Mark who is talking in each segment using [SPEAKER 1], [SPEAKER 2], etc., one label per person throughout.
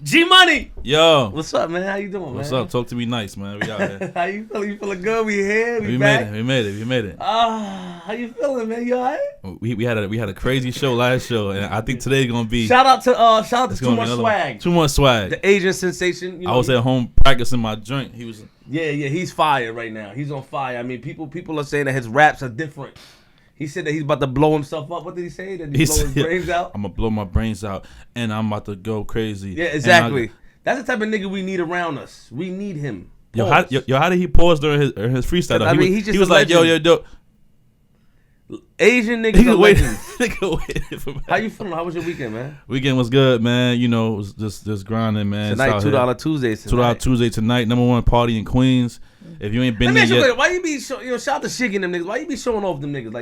[SPEAKER 1] G-Money.
[SPEAKER 2] Yo.
[SPEAKER 1] What's up, man? How you doing,
[SPEAKER 2] What's
[SPEAKER 1] man?
[SPEAKER 2] up? Talk to me nice, man. We out here.
[SPEAKER 1] How you feeling? You feeling good? We here?
[SPEAKER 2] We
[SPEAKER 1] back?
[SPEAKER 2] made it.
[SPEAKER 1] How you feeling, man? You alright?
[SPEAKER 2] We had a crazy show last show, and I think today's gonna be.
[SPEAKER 1] Shout out to Too Much Swag.
[SPEAKER 2] Too Much Swag.
[SPEAKER 1] The Asian sensation. You know,
[SPEAKER 2] I was at home practicing my joint. He was.
[SPEAKER 1] Yeah, he's fire right now. He's on fire. I mean, people are saying that his raps are different. He said that he's about to blow himself up. What did he say? That he's blowing his brains out?
[SPEAKER 2] I'm gonna blow my brains out, and I'm about to go crazy.
[SPEAKER 1] Yeah, exactly. That's the type of nigga we need around us. We need him.
[SPEAKER 2] Yo, how did he pause during his freestyle?
[SPEAKER 1] I mean, he was
[SPEAKER 2] like, yo.
[SPEAKER 1] Asian niggas are legends.
[SPEAKER 2] Nigga,
[SPEAKER 1] how you feeling? How was your weekend, man?
[SPEAKER 2] Weekend was good, man. You know, it was just grinding, man.
[SPEAKER 1] Tonight, $2 Tuesdays tonight.
[SPEAKER 2] $2 Tuesday tonight. #1 party in Queens. If you ain't been there yet,
[SPEAKER 1] why you be shout out to Shiggy and them niggas? Why you be showing off them niggas?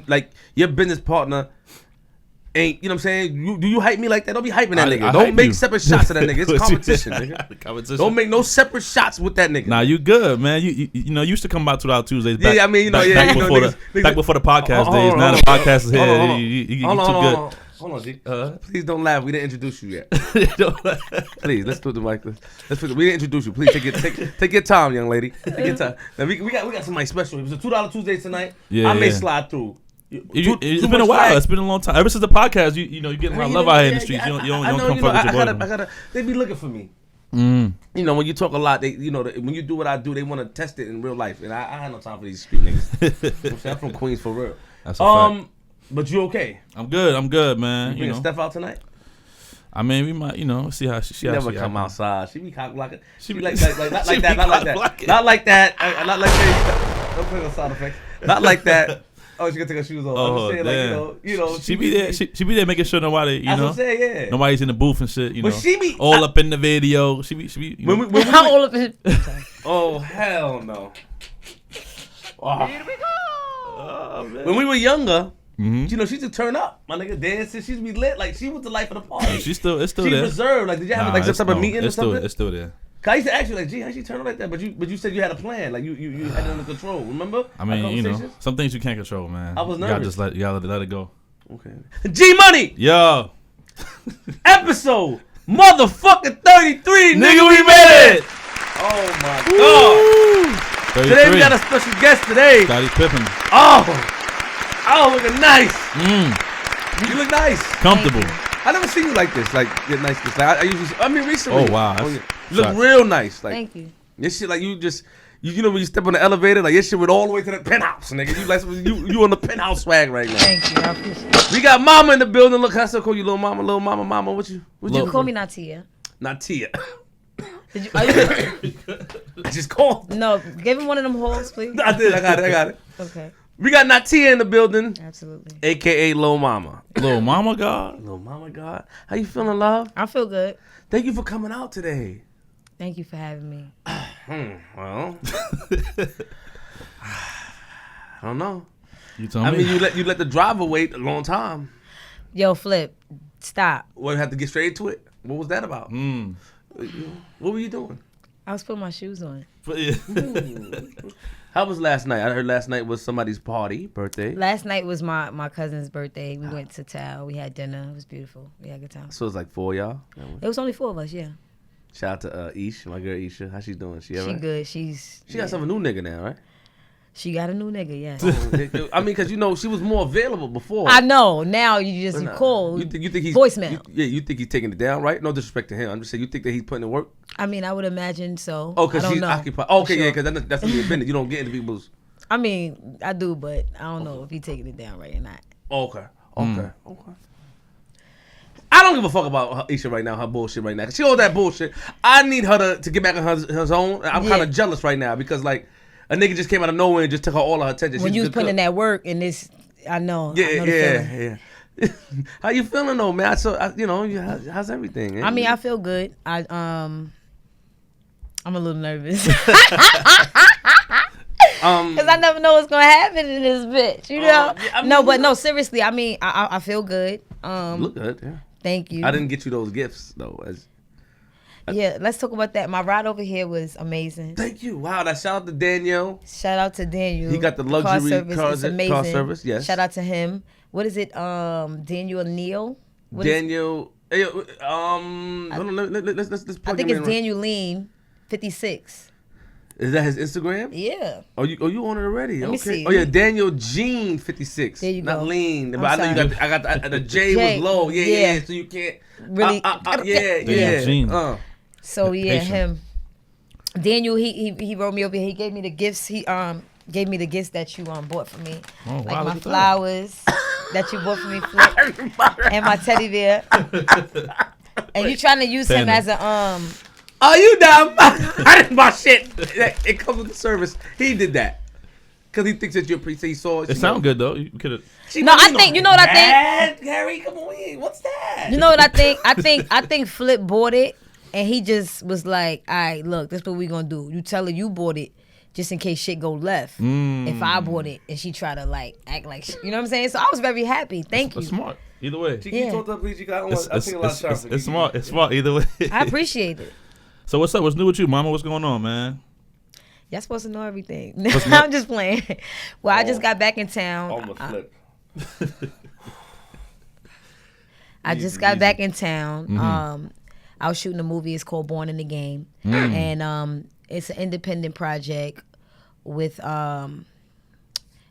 [SPEAKER 1] Like your business partner ain't, you know what I'm saying? Do you hype me like that? Don't be hyping that nigga. Don't make separate shots of that nigga. It's competition, nigga.
[SPEAKER 2] Competition.
[SPEAKER 1] Don't make no separate shots with that nigga.
[SPEAKER 2] Nah, you good, man. You know, you used to come out $2 Tuesdays.
[SPEAKER 1] Yeah, I mean, back
[SPEAKER 2] before the podcast days. Now the podcast is here. You too good.
[SPEAKER 1] Hold on, G. Please don't laugh. We didn't introduce you yet. Please, let's do the mic. We didn't introduce you. Please take your time, young lady. Take your time. Now we got somebody special. It was a $2 Tuesday tonight. Yeah, I may slide through.
[SPEAKER 2] It's been a while. It's been a long time. Ever since the podcast, you know, you're getting a lot of love out here in the streets. You don't come fuck with your boy.
[SPEAKER 1] They be looking for me. You know, when you talk a lot, they, you know, when you do what I do, they want to test it in real life, and I had no time for these street niggas. I'm from Queens for real.
[SPEAKER 2] That's a fact.
[SPEAKER 1] But you okay?
[SPEAKER 2] I'm good, man.
[SPEAKER 1] You bringing Steph out tonight?
[SPEAKER 2] I mean, we might, you know, see how she
[SPEAKER 1] never come outside. She be cock blocking. She be like not like
[SPEAKER 2] she
[SPEAKER 1] that. Not like that. Not like that. Not like that. Don't play no sound effects. Not like that. Oh, she gonna take her shoes off.
[SPEAKER 2] Oh,
[SPEAKER 1] I'm saying, like, you know.
[SPEAKER 2] She be there. She be there making sure nobody, you know.
[SPEAKER 1] That's what I'm saying, yeah.
[SPEAKER 2] Nobody's in the booth and shit, you know.
[SPEAKER 1] But she be
[SPEAKER 2] all up in the video. She be. You know.
[SPEAKER 3] How all up in?
[SPEAKER 1] Oh hell no.
[SPEAKER 3] Wow. Here we go.
[SPEAKER 1] Oh, when we were younger. You know, she used to turn up, my nigga, dancing. She used to be lit, like she was the life of the party.
[SPEAKER 2] It's still there.
[SPEAKER 1] She reserved. Like, did you have like some type of meeting or something?
[SPEAKER 2] It's still there.
[SPEAKER 1] Cause I used to ask you, like, gee, how she turn up like that? But you said you had a plan, like you had it under control. Remember?
[SPEAKER 2] I mean, you know, some things you can't control, man.
[SPEAKER 1] I was nervous.
[SPEAKER 2] You gotta let it go.
[SPEAKER 1] Okay. G-Money.
[SPEAKER 2] Yo.
[SPEAKER 1] Episode motherfucking 33,
[SPEAKER 2] nigga. We made it.
[SPEAKER 1] Oh my god. 33. Today we got a special guest today.
[SPEAKER 2] Scottie Pippen.
[SPEAKER 1] Oh, looking nice. You look nice.
[SPEAKER 2] Comfortable.
[SPEAKER 1] I never seen you like this. Like, you're nice. Like, I mean, recently.
[SPEAKER 2] Oh, wow.
[SPEAKER 1] You look real nice. Like,
[SPEAKER 3] thank you.
[SPEAKER 1] This shit, like, you know, when you step on the elevator, like, this shit went all the way to the penthouse, nigga. You on the penthouse swag right now.
[SPEAKER 3] Thank you. I appreciate it.
[SPEAKER 1] We got Mama in the building. Look, I still call you Lil Mama. Lil Mama, Mama. What you
[SPEAKER 3] call me Naitia.
[SPEAKER 1] Naitia.
[SPEAKER 3] I
[SPEAKER 1] just called.
[SPEAKER 3] No, give him one of them holes, please.
[SPEAKER 1] I did. I got it.
[SPEAKER 3] Okay.
[SPEAKER 1] We got Naitia in the building.
[SPEAKER 3] Absolutely.
[SPEAKER 1] AKA Lil Mama.
[SPEAKER 2] Lil Mama God.
[SPEAKER 1] Lil Mama God. How you feeling, love?
[SPEAKER 3] I feel good.
[SPEAKER 1] Thank you for coming out today.
[SPEAKER 3] Thank you for having me.
[SPEAKER 1] Well, I don't know.
[SPEAKER 2] You told me.
[SPEAKER 1] I mean, you let the driver wait a long time.
[SPEAKER 3] Yo, Flip, stop.
[SPEAKER 1] Well, you have to get straight to it. What was that about? What were you doing?
[SPEAKER 3] I was putting my shoes on.
[SPEAKER 1] How was last night? I heard last night was somebody's birthday.
[SPEAKER 3] Last night was my cousin's birthday. We went to town. We had dinner. It was beautiful. We had a good time.
[SPEAKER 1] So it was like 4 of y'all?
[SPEAKER 3] It was only 4 of us, yeah.
[SPEAKER 1] Shout out to Ish, my girl Isha. How she doing? She
[SPEAKER 3] good.
[SPEAKER 1] She got some new nigga now, right?
[SPEAKER 3] She got a new nigga, yes.
[SPEAKER 1] I mean, because, you know, she was more available before.
[SPEAKER 3] I know. Now you call.
[SPEAKER 1] You think he's
[SPEAKER 3] voicemail.
[SPEAKER 1] You think he's taking it down, right? No disrespect to him. I'm just saying, you think that he's putting in work?
[SPEAKER 3] I mean, I would imagine so.
[SPEAKER 1] Oh, because she's occupied. Okay, sure. Yeah, because that's what you've been. You don't get into people's.
[SPEAKER 3] I mean, I do, but I don't know if he's taking it down right or not.
[SPEAKER 1] Okay. I don't give a fuck about Isha right now, her bullshit right now. She all that bullshit. I need her to get back on her zone. I'm kind of jealous right now because, like, a nigga just came out of nowhere and just took her all of her attention.
[SPEAKER 3] When you was putting in that work and this, I know.
[SPEAKER 1] Yeah. How you feeling though, man? You know, how's everything? Man?
[SPEAKER 3] I mean, I feel good. I'm a little nervous. Cause I never know what's gonna happen in this bitch, you know. No, seriously. I mean, I feel good.
[SPEAKER 1] Look good, yeah.
[SPEAKER 3] Thank you.
[SPEAKER 1] I didn't get you those gifts though.
[SPEAKER 3] Yeah, let's talk about that. My ride over here was amazing.
[SPEAKER 1] Thank you. Wow, shout out to Daniel.
[SPEAKER 3] Shout out to Daniel.
[SPEAKER 1] He got the luxury car service. Yes.
[SPEAKER 3] Shout out to him. What is it? Daniel Neal.
[SPEAKER 1] Daniel Hey, hold on, let's plug
[SPEAKER 3] I think
[SPEAKER 1] him
[SPEAKER 3] it's
[SPEAKER 1] in.
[SPEAKER 3] Daniel Lean 56.
[SPEAKER 1] Is that his Instagram?
[SPEAKER 3] Yeah.
[SPEAKER 1] Oh, you on it already?
[SPEAKER 3] Let me
[SPEAKER 1] Okay.
[SPEAKER 3] see.
[SPEAKER 1] Oh yeah, Daniel Jean 56.
[SPEAKER 3] There you
[SPEAKER 1] Not
[SPEAKER 3] go.
[SPEAKER 1] Lean.
[SPEAKER 3] I'm
[SPEAKER 1] But I know
[SPEAKER 3] sorry.
[SPEAKER 1] I got the J was low. Yeah. So you can't
[SPEAKER 3] Really.
[SPEAKER 1] yeah.
[SPEAKER 2] Jean.
[SPEAKER 3] So yeah,
[SPEAKER 2] Patient.
[SPEAKER 3] him. Daniel, he wrote me over here. He gave me the gifts. He gave me the gifts that you bought for me,
[SPEAKER 2] Oh,
[SPEAKER 3] like
[SPEAKER 2] wow,
[SPEAKER 3] my
[SPEAKER 2] look at
[SPEAKER 3] flowers that you bought for me, Flip, and my teddy bear. And you trying to use him as a
[SPEAKER 1] Oh, you dumb! I didn't buy shit. It comes with the service. He did that because he thinks that you're pretty. He saw it.
[SPEAKER 2] It sound good though. You could have.
[SPEAKER 3] No, I think you know what I think.
[SPEAKER 1] Gary, come on, what's that?
[SPEAKER 3] You know what I think? I think Flip bought it, and he just was like, "All right, look, this is what we gonna do. You tell her you bought it, just in case shit go left. If I bought it and she try to like act like you know what I'm saying." So I was very happy. Thank you.
[SPEAKER 2] It's smart. Either way.
[SPEAKER 1] You told her, please. You got. I think a lot of shots.
[SPEAKER 2] It's smart. It's smart. Either way.
[SPEAKER 3] I appreciate it.
[SPEAKER 2] So what's up? What's new with you, Mama? What's going on, man?
[SPEAKER 3] Y'all supposed to know everything. I'm just playing. Well, I just got back in town.
[SPEAKER 1] Almost Flip.
[SPEAKER 3] I just got back in town. I was shooting a movie. It's called Born in the Game, and it's an independent project with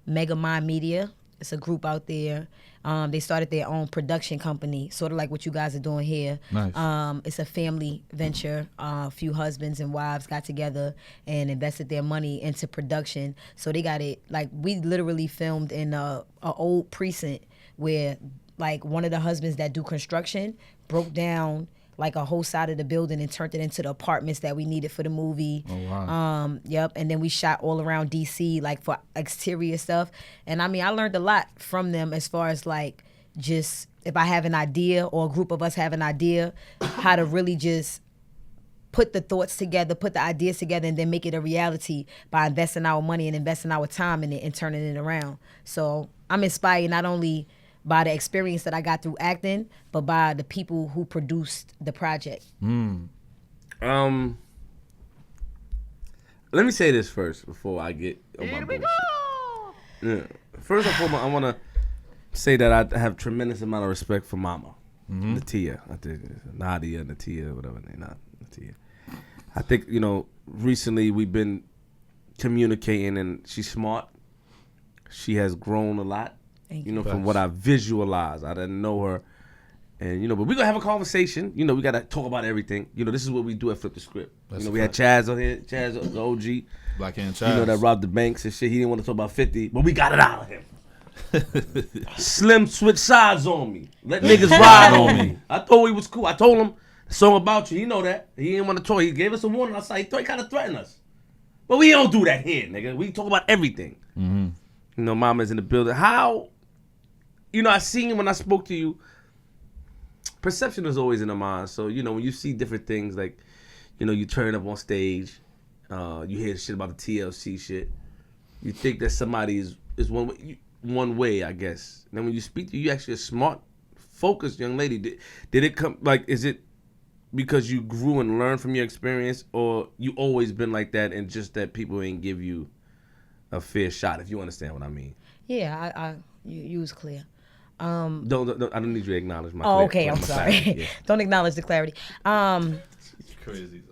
[SPEAKER 3] Mega Mind Media. It's a group out there. They started their own production company, sort of like what you guys are doing here.
[SPEAKER 2] Nice.
[SPEAKER 3] It's a family venture. A few husbands and wives got together and invested their money into production. So they got it, like, we literally filmed in a old precinct where, like, one of the husbands that do construction broke down like a whole side of the building and turned it into the apartments that we needed for the movie.
[SPEAKER 2] Oh, wow.
[SPEAKER 3] Yep. And then we shot all around DC, like for exterior stuff. And I mean, I learned a lot from them as far as like just if I have an idea or a group of us have an idea, how to really just put the thoughts together, put the ideas together, and then make it a reality by investing our money and investing our time in it and turning it around. So I'm inspired not only by the experience that I got through acting, but by the people who produced the project.
[SPEAKER 1] Let me say this first before I get on my bullshit. Yeah. First and foremost, I want to say that I have tremendous amount of respect for Mama, Naitia. I think Naitia, whatever her name, not Naitia. I think recently we've been communicating, and she's smart. She has grown a lot. From what I visualized. I didn't know her. And, but we're going to have a conversation. We got to talk about everything. This is what we do at Flip the Script. We had Chaz on here. Chaz, the OG.
[SPEAKER 2] Black Hand Chaz.
[SPEAKER 1] That robbed the banks and shit. He didn't want to talk about 50, but we got it out of him. Slim switch sides on me. Let niggas ride on me. I thought he was cool. I told him the song about you. He know that. He didn't want to talk. He gave us a warning outside. He kind of threatened us. But we don't do that here, nigga. We talk about everything. Mama's in the building. How... I seen when I spoke to you, perception is always in the mind. So, when you see different things, like, you turn up on stage, you hear shit about the TLC shit, you think that somebody is one way, I guess. And then when you speak to you actually a smart, focused young lady. Did it come, like, is it because you grew and learned from your experience, or you always been like that and just that people ain't give you a fair shot, if you understand what I mean?
[SPEAKER 3] Yeah, you was clear.
[SPEAKER 1] Don't I don't need you to acknowledge my.
[SPEAKER 3] Oh, okay. I'm sorry. Yeah. Don't acknowledge the clarity.
[SPEAKER 2] It's crazy.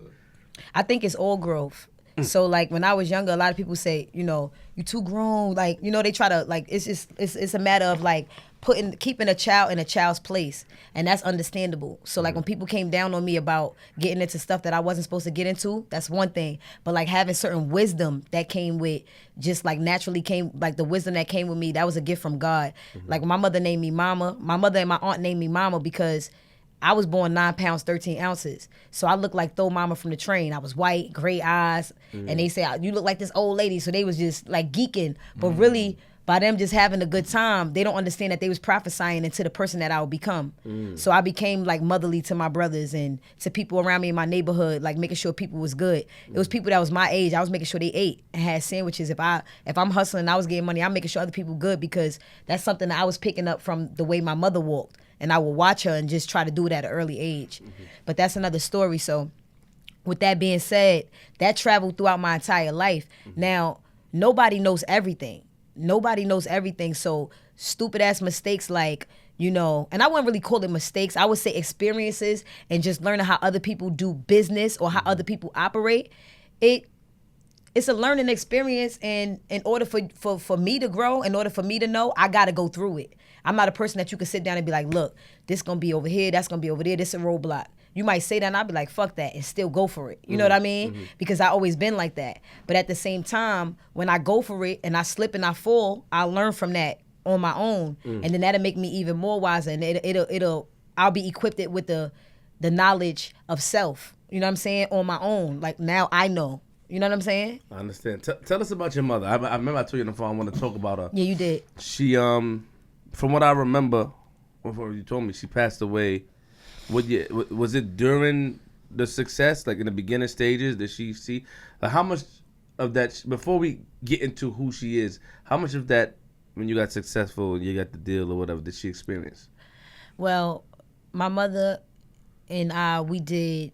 [SPEAKER 3] I think it's all growth. So like when I was younger, a lot of people say, you too grown. Like they try to like it's a matter of like keeping a child in a child's place, and that's understandable. So like when people came down on me about getting into stuff that I wasn't supposed to get into, that's one thing. But like having certain wisdom that came with just like naturally came, like the wisdom that came with me, that was a gift from God. Like my mother named me Mama. My mother and my aunt named me Mama because I was born 9 pounds, 13 ounces. So I looked like Throw Mama from the Train. I was white, gray eyes. And they say, you look like this old lady. So they was just like geeking. But really, by them just having a good time, they don't understand that they was prophesying into the person that I would become. So I became like motherly to my brothers and to people around me in my neighborhood, like making sure people was good. It was people that was my age. I was making sure they ate and had sandwiches. If I'm hustling and I was getting money, I'm making sure other people good because that's something that I was picking up from the way my mother walked. And I would watch her and just try to do it at an early age. But that's another story. So with that being said, that traveled throughout my entire life. Now, nobody knows everything. Nobody knows everything. So stupid ass mistakes like, you know, and I wouldn't really call it mistakes. I would say experiences and just learning how other people do business or how other people operate. It's a learning experience, and in order for me to grow, in order for me to know, I got to go through it. I'm not a person that you can sit down and be like, look, this going to be over here, that's going to be over there, this is a roadblock. You might say that and I'll be like, fuck that, and still go for it. You know what I mean? Because I always been like that. But at the same time, when I go for it and I slip and I fall, I learn from that on my own. And then that'll make me even more wiser, and I'll be equipped with the knowledge of self. You know what I'm saying? On my own. Like now I know. You know what I'm saying?
[SPEAKER 1] I understand. Tell us about your mother. I remember I told you on the phone I want to talk about her.
[SPEAKER 3] Yeah, you did.
[SPEAKER 1] She, from what I remember, before you told me, she passed away. Was it during the success, like in the beginning stages? Did she see? Like how much of that, before we get into who she is, how much of that, when you got successful and you got the deal or whatever, did she experience?
[SPEAKER 3] Well, my mother and I, we did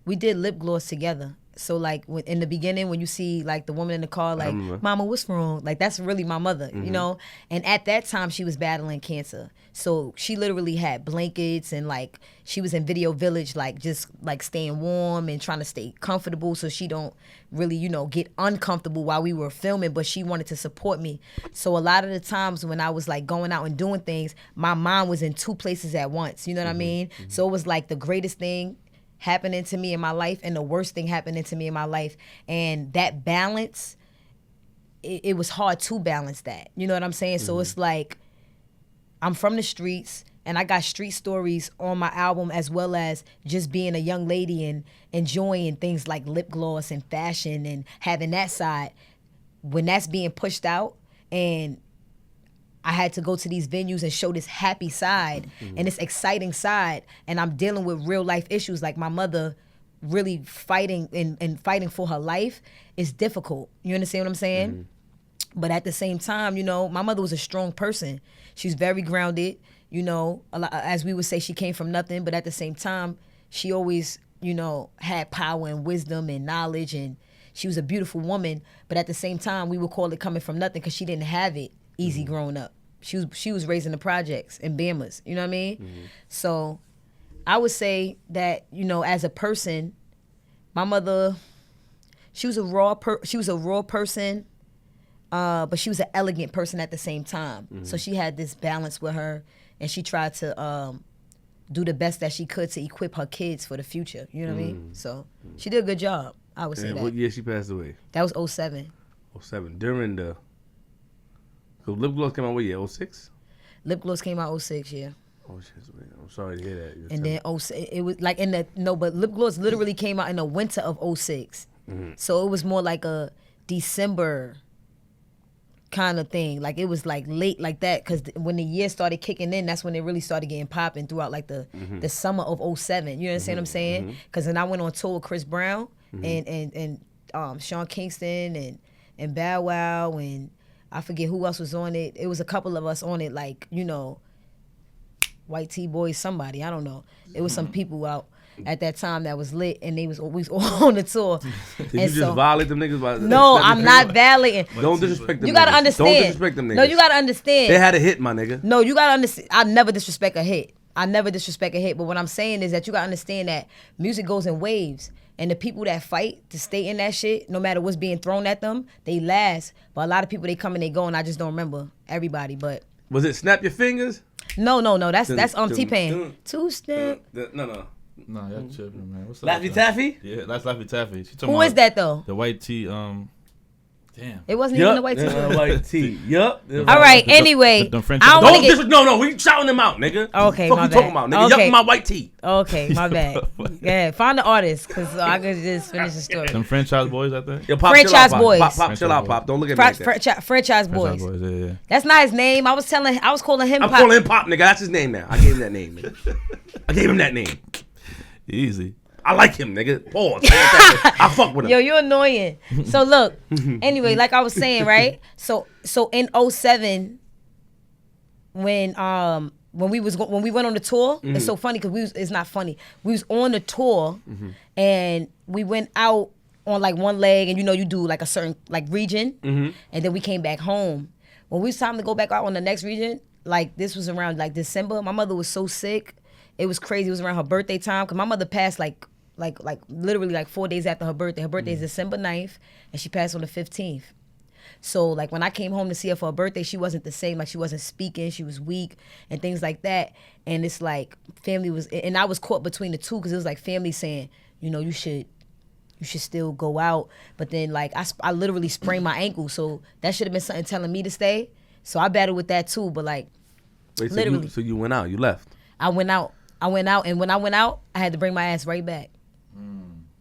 [SPEAKER 3] lip gloss together. So like in the beginning, when you see like the woman in the car, like, mama, what's wrong? Like that's really my mother, you know? And at that time she was battling cancer. So she literally had blankets and like she was in Video Village, like just like staying warm and trying to stay comfortable so she don't really, you know, get uncomfortable while we were filming, but she wanted to support me. So a lot of the times when I was like going out and doing things, my mind was in two places at once, you know what I mean? So it was like the greatest thing happening to me in my life and the worst thing happening to me in my life. And that balance, it was hard to balance that. You know what I'm saying? So it's like, I'm from the streets and I got street stories on my album, as well as just being a young lady and enjoying things like lip gloss and fashion and having that side. When that's being pushed out and I had to go to these venues and show this happy side and this exciting side, and I'm dealing with real life issues like my mother really fighting and fighting for her life, is difficult. You understand what I'm saying? But at the same time, you know, my mother was a strong person. She's very grounded, you know, as we would say, she came from nothing, but at the same time, she always, you know, had power and wisdom and knowledge, and she was a beautiful woman, but at the same time, we would call it coming from nothing because she didn't have it easy growing up. She was raised in the projects in Bamas, you know what I mean? So I would say that, you know, as a person, my mother, she was a raw person, but she was an elegant person at the same time. So she had this balance with her, and she tried to do the best that she could to equip her kids for the future, you know what I mean? So she did a good job, I would say that.
[SPEAKER 1] What year she passed away?
[SPEAKER 3] That was 07.
[SPEAKER 1] 07. During the... So Lip Gloss came out what year? 06?
[SPEAKER 3] Lip Gloss came out 06, yeah.
[SPEAKER 1] Oh shit! I'm sorry to hear that.
[SPEAKER 3] And then it was like but Lip Gloss literally came out in the winter of 06. So it was more like a December kind of thing. Like it was like late like that, because when the year started kicking in, that's when it really started getting popping throughout like the summer of 07. You understand what I'm saying? Because then I went on tour with Chris Brown and Sean Kingston and Bow Wow, and I forget who else was on it. It was a couple of us on it, like, you know, White T Boys, somebody, I don't know. It was some people out at that time that was lit, and they was always on the tour.
[SPEAKER 1] Did you just violate them niggas?
[SPEAKER 3] No, I'm not violating.
[SPEAKER 1] Don't disrespect them.
[SPEAKER 3] You gotta understand.
[SPEAKER 1] Don't disrespect them niggas.
[SPEAKER 3] No, you gotta understand.
[SPEAKER 1] They had a hit, my nigga.
[SPEAKER 3] No, you gotta understand. I never disrespect a hit. But what I'm saying is that you gotta understand that music goes in waves. And the people that fight to stay in that shit, no matter what's being thrown at them, they last. But a lot of people, they come and they go, and I just don't remember everybody. But
[SPEAKER 1] was it Snap Your Fingers?
[SPEAKER 3] No. That's T-Pain. Two step.
[SPEAKER 1] No.
[SPEAKER 2] Nah, y'all tripping, man. What's
[SPEAKER 1] Laffy Taffy?
[SPEAKER 2] Yeah, that's Laffy Taffy.
[SPEAKER 3] Who is that though?
[SPEAKER 2] The White Tee. Damn.
[SPEAKER 3] It wasn't even the White Tee.
[SPEAKER 1] White Tee. Yup.
[SPEAKER 3] All right. Anyway,
[SPEAKER 1] I don't want to get. No. We shouting them out, nigga.
[SPEAKER 3] Okay,
[SPEAKER 1] what
[SPEAKER 3] my
[SPEAKER 1] you talking
[SPEAKER 3] bad.
[SPEAKER 1] about, nigga?
[SPEAKER 3] Okay.
[SPEAKER 1] Yup, my White Tee.
[SPEAKER 3] Okay, my bad. Yeah, find the artist, because I could just finish the story.
[SPEAKER 2] Them franchise boys out there.
[SPEAKER 1] Yo, Pop,
[SPEAKER 3] Franchise boys.
[SPEAKER 1] Pop, chill out, Pop. Don't look at me like that.
[SPEAKER 3] Franchise boys.
[SPEAKER 2] Yeah.
[SPEAKER 3] That's not his name. I was calling him Pop.
[SPEAKER 1] I'm calling him Pop, nigga. That's his name now. I gave him that name, nigga. I gave him that name.
[SPEAKER 2] Easy.
[SPEAKER 1] I like him, nigga. Pause. I fuck with him.
[SPEAKER 3] Yo, you annoying. So look, anyway, like I was saying, right? So in 07, when we went on the tour, it's so funny because it's not funny. We was on the tour and we went out on like one leg, and you know you do like a certain like region, and then we came back home. when we was time to go back out on the next region, like this was around like December. My mother was so sick. It was crazy. It was around her birthday time because my mother passed like literally like 4 days after her birthday. Her birthday is December 9th and she passed on the 15th. So like when I came home to see her for her birthday, she wasn't the same. Like she wasn't speaking. She was weak and things like that. And it's like family was, and I was caught between the two because it was like family saying, you know, you should still go out. But then like I literally sprained my ankle. So that should have been something telling me to stay. So I battled with that too. But like literally.
[SPEAKER 1] So you went out, you left.
[SPEAKER 3] I went out. And when I went out, I had to bring my ass right back.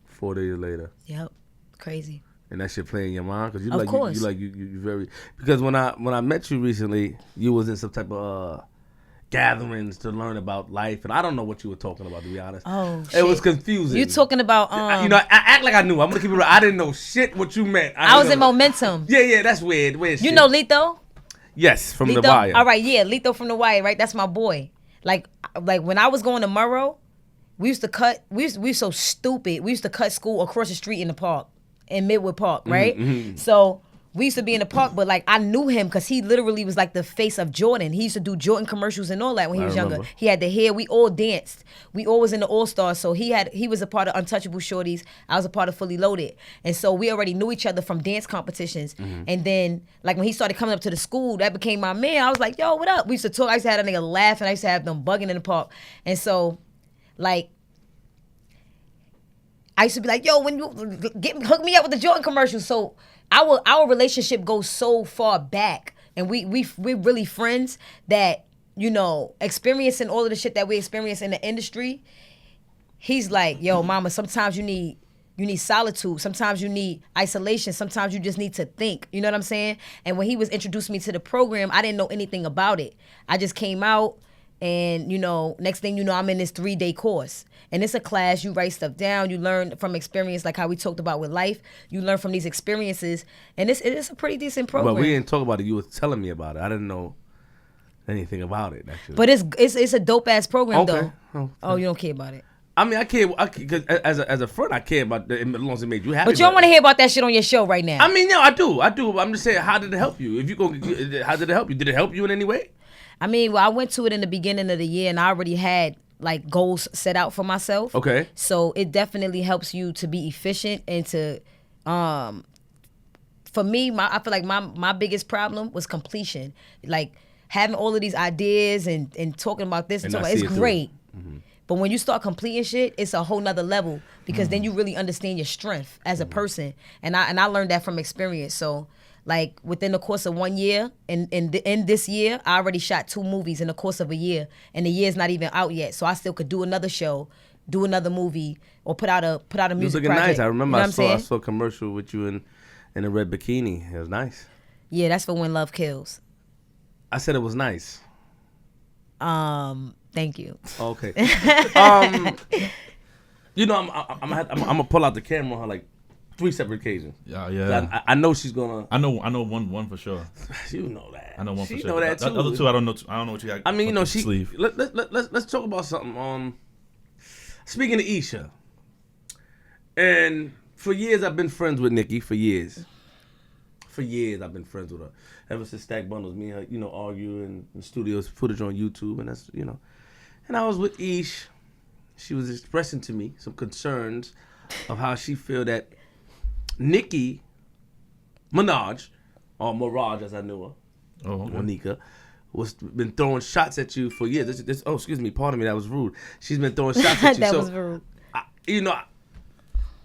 [SPEAKER 1] 4 days later.
[SPEAKER 3] Yep. Crazy.
[SPEAKER 1] And that shit play in your mind? Cause you very, because when I met you recently, you was in some type of gatherings to learn about life, and I don't know what you were talking about, to be honest.
[SPEAKER 3] Oh, shit.
[SPEAKER 1] It was confusing.
[SPEAKER 3] You talking about
[SPEAKER 1] I act like I knew. I'm gonna keep it real. I didn't know shit what you meant.
[SPEAKER 3] I was in Momentum.
[SPEAKER 1] Yeah, that's weird. Weird
[SPEAKER 3] you
[SPEAKER 1] shit.
[SPEAKER 3] know Lito?
[SPEAKER 1] Yes, from
[SPEAKER 3] Lito?
[SPEAKER 1] The Wire.
[SPEAKER 3] All right, yeah, Lito from The Wire, right? That's my boy. Like when I was going to Murrow, we used so stupid. We used to cut school across the street in the park, in Midwood Park, right? Mm-hmm. So we used to be in the park, but like I knew him because he literally was like the face of Jordan. He used to do Jordan commercials and all that when he was younger. He had the hair. We all danced. We all was in the All Stars. So he was a part of Untouchable Shorties. I was a part of Fully Loaded. And so we already knew each other from dance competitions. Mm-hmm. And then like when he started coming up to the school, that became my man. I was like, yo, what up? We used to talk. I used to have that nigga laughing. I used to have them bugging in the park. And so like I used to be like, yo, when you hook me up with the Jordan commercials. So our relationship goes so far back, and we're really friends that, you know, experiencing all of the shit that we experience in the industry. He's like, yo, mama, sometimes you need solitude. Sometimes you need isolation. Sometimes you just need to think. You know what I'm saying? And when he was introducing me to the program, I didn't know anything about it. I just came out, and, you know, next thing you know, I'm in this 3-day course. And it's a class, you write stuff down, you learn from experience, like how we talked about with life. You learn from these experiences, and it is a pretty decent program.
[SPEAKER 1] But we didn't talk about it. You were telling me about it. I didn't know anything about it, actually.
[SPEAKER 3] But it's a dope-ass program,
[SPEAKER 1] okay.
[SPEAKER 3] though. Oh, you don't care about it?
[SPEAKER 1] I mean, I care, cause as a friend, I care about it as long as it made you happy.
[SPEAKER 3] But you don't want to hear about that shit on your show right now.
[SPEAKER 1] I mean, no, I do. I'm just saying, how did it help you? How did it help you? Did it help you in any way?
[SPEAKER 3] I mean, well, I went to it in the beginning of the year, and I already had like goals set out for myself.
[SPEAKER 1] Okay.
[SPEAKER 3] So it definitely helps you to be efficient and to, for me, I feel like my biggest problem was completion. Like having all of these ideas and talking about this and talking about, it's great. Mm-hmm. But when you start completing shit, it's a whole nother level because then you really understand your strength as a person. And I learned that from experience. So like within the course of 1 year, in this year, I already shot 2 movies in the course of a year, and the year's not even out yet. So I still could do another show, do another movie, or put out a music project.
[SPEAKER 1] It was looking nice. I remember I saw a commercial with you in a red bikini. It was nice. Yeah,
[SPEAKER 3] that's for When Love Kills.
[SPEAKER 1] I said it was nice.
[SPEAKER 3] Thank you.
[SPEAKER 1] Okay. You know, I'm gonna pull out the camera on her like 3 separate occasions.
[SPEAKER 2] Yeah.
[SPEAKER 1] I know she's gonna.
[SPEAKER 2] I know one for sure.
[SPEAKER 1] You know that.
[SPEAKER 2] I know one for sure.
[SPEAKER 1] She know that too.
[SPEAKER 2] The other 2, I don't know. I don't know what you got.
[SPEAKER 1] I mean, you know,
[SPEAKER 2] sleeve.
[SPEAKER 1] Let's talk about something. Speaking of Isha, and for years I've been friends with Nikki. For years I've been friends with her. Ever since Stack Bundles, me and her, you know, argue in studios, footage on YouTube, and that's, you know. And I was with Ish. She was expressing to me some concerns of how she feel that Nicki Minaj, or Mirage as I knew her, Monica, was been throwing shots at you for years. Oh, excuse me, pardon me, that was rude. She's been throwing shots at you.
[SPEAKER 3] That was rude.
[SPEAKER 1] You know,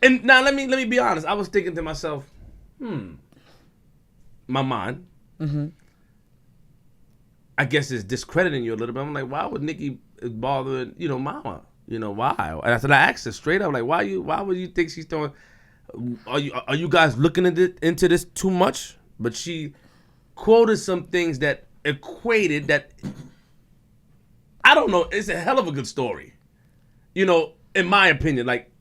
[SPEAKER 1] and now let me be honest. I was thinking to myself, my mind, I guess it's discrediting you a little bit. I'm like, why would Nicki bother, you know, Mama? You know, why? And I asked her straight up, like, why would you think she's throwing? Are you guys looking into this too much? But she quoted some things that equated that. I don't know. It's a hell of a good story, you know. In my opinion, like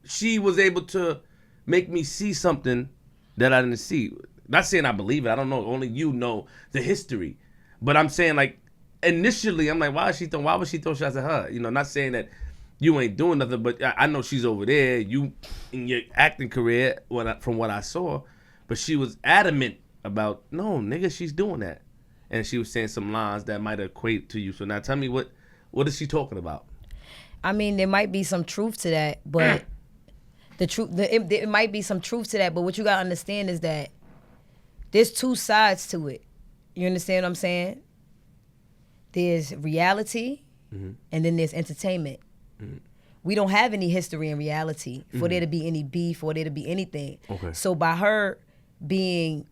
[SPEAKER 1] she was able to make me see something that I didn't see. Not saying I believe it. I don't know. Only you know the history. But I'm saying, like, initially, I'm like, why would she throw shots at her? You know, not saying that you ain't doing nothing, but I know she's over there. You in your acting career, from what I saw, but she was adamant about, no, nigga, she's doing that. and she was saying some lines that might equate to you. So now tell me what is she talking about?
[SPEAKER 3] I mean, there might be some truth to that, but there might be some truth to that. But what you gotta understand is that there's two sides to it. You understand what I'm saying? There's reality, and then there's entertainment. We don't have any history in reality for there to be any beef or there to be anything. Okay. So by her being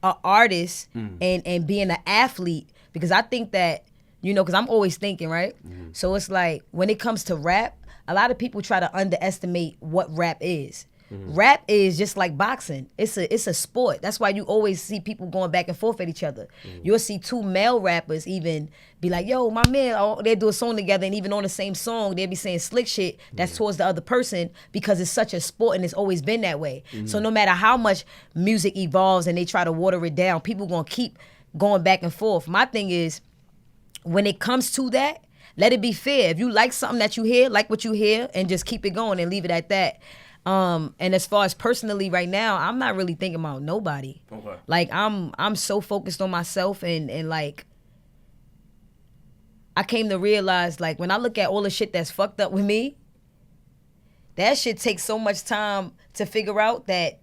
[SPEAKER 3] an artist and being an athlete, because I think that, because I'm always thinking, right? So it's like when it comes to rap, a lot of people try to underestimate what rap is. Rap is just like boxing. It's a sport. That's why you always see people going back and forth at each other. You'll see two male rappers even be like, yo, my man, they do a song together, and even on the same song, they'll be saying slick shit that's towards the other person because it's such a sport and it's always been that way. So no matter how much music evolves and they try to water it down, people gonna keep going back and forth. My thing is, when it comes to that, let it be fair. If you like something that you hear, like what you hear, and just keep it going and leave it at that. And as far as personally right now, I'm not really thinking about nobody. Okay. Like I'm so focused on myself and like I came to realize, like, when I look at all the shit that's fucked up with me, that shit takes so much time to figure out that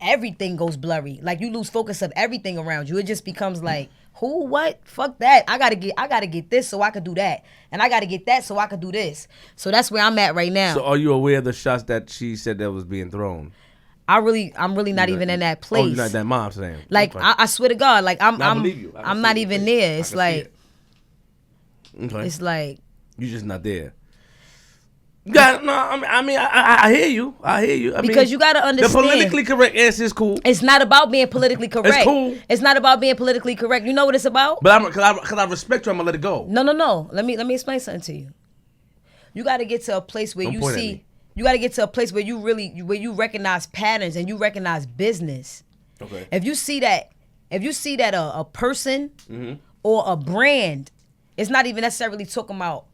[SPEAKER 3] everything goes blurry. Like, you lose focus of everything around you. It just becomes like, who, what, fuck that. I gotta get this so I could do that, and I gotta get that so I could do this. So that's where I'm at right now.
[SPEAKER 1] So are you aware of the shots that she said that was being thrown?
[SPEAKER 3] I'm really not even in that place.
[SPEAKER 1] Oh, you're not that mom saying.
[SPEAKER 3] Like, okay. I swear to God, like I'm not
[SPEAKER 1] you.
[SPEAKER 3] even there. It's like,
[SPEAKER 1] okay.
[SPEAKER 3] It's like
[SPEAKER 1] you're just not there. Yeah, no, I hear you.
[SPEAKER 3] Because you gotta understand,
[SPEAKER 1] the politically correct answer is cool.
[SPEAKER 3] It's not about being politically correct.
[SPEAKER 1] It's cool.
[SPEAKER 3] It's not about being politically correct. You know what it's about?
[SPEAKER 1] But because I respect you, I'm gonna let it go.
[SPEAKER 3] No. Let me explain something to you. You gotta get to a place where you gotta get to a place where you recognize patterns and you recognize business. Okay. If you see that a person or a brand, it's not even necessarily talking about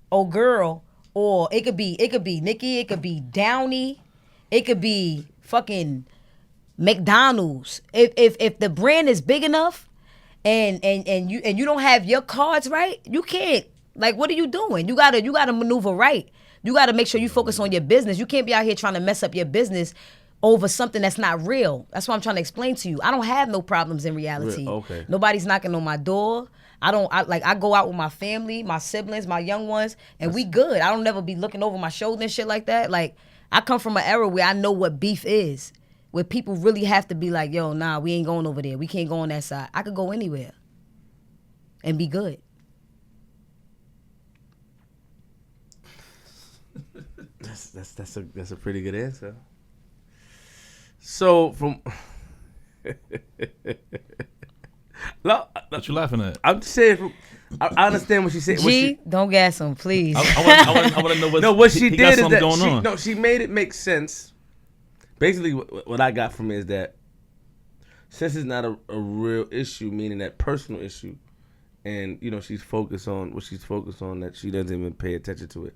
[SPEAKER 3] old girl. Or it could be Nicki, it could be Downey, it could be fucking McDonald's. If the brand is big enough and you don't have your cards right, you can't. Like, what are you doing? You gotta maneuver right. You gotta make sure you focus on your business. You can't be out here trying to mess up your business over something that's not real. That's what I'm trying to explain to you. I don't have no problems in reality.
[SPEAKER 1] Okay.
[SPEAKER 3] Nobody's knocking on my door. I go out with my family, my siblings, my young ones, and we good. I don't never be looking over my shoulder and shit like that. Like, I come from an era where I know what beef is, where people really have to be like, yo, nah, we ain't going over there. We can't go on that side. I could go anywhere and be good.
[SPEAKER 1] That's a pretty good answer. So from
[SPEAKER 2] no, what you laughing at?
[SPEAKER 1] I'm just saying. I understand what she said.
[SPEAKER 3] Don't gas him, please.
[SPEAKER 2] I want to know what
[SPEAKER 1] she did is that she made it make sense. Basically, what I got from it is that since it's not a real issue, meaning that personal issue, and she's focused on what she's focused on, that she doesn't even pay attention to it.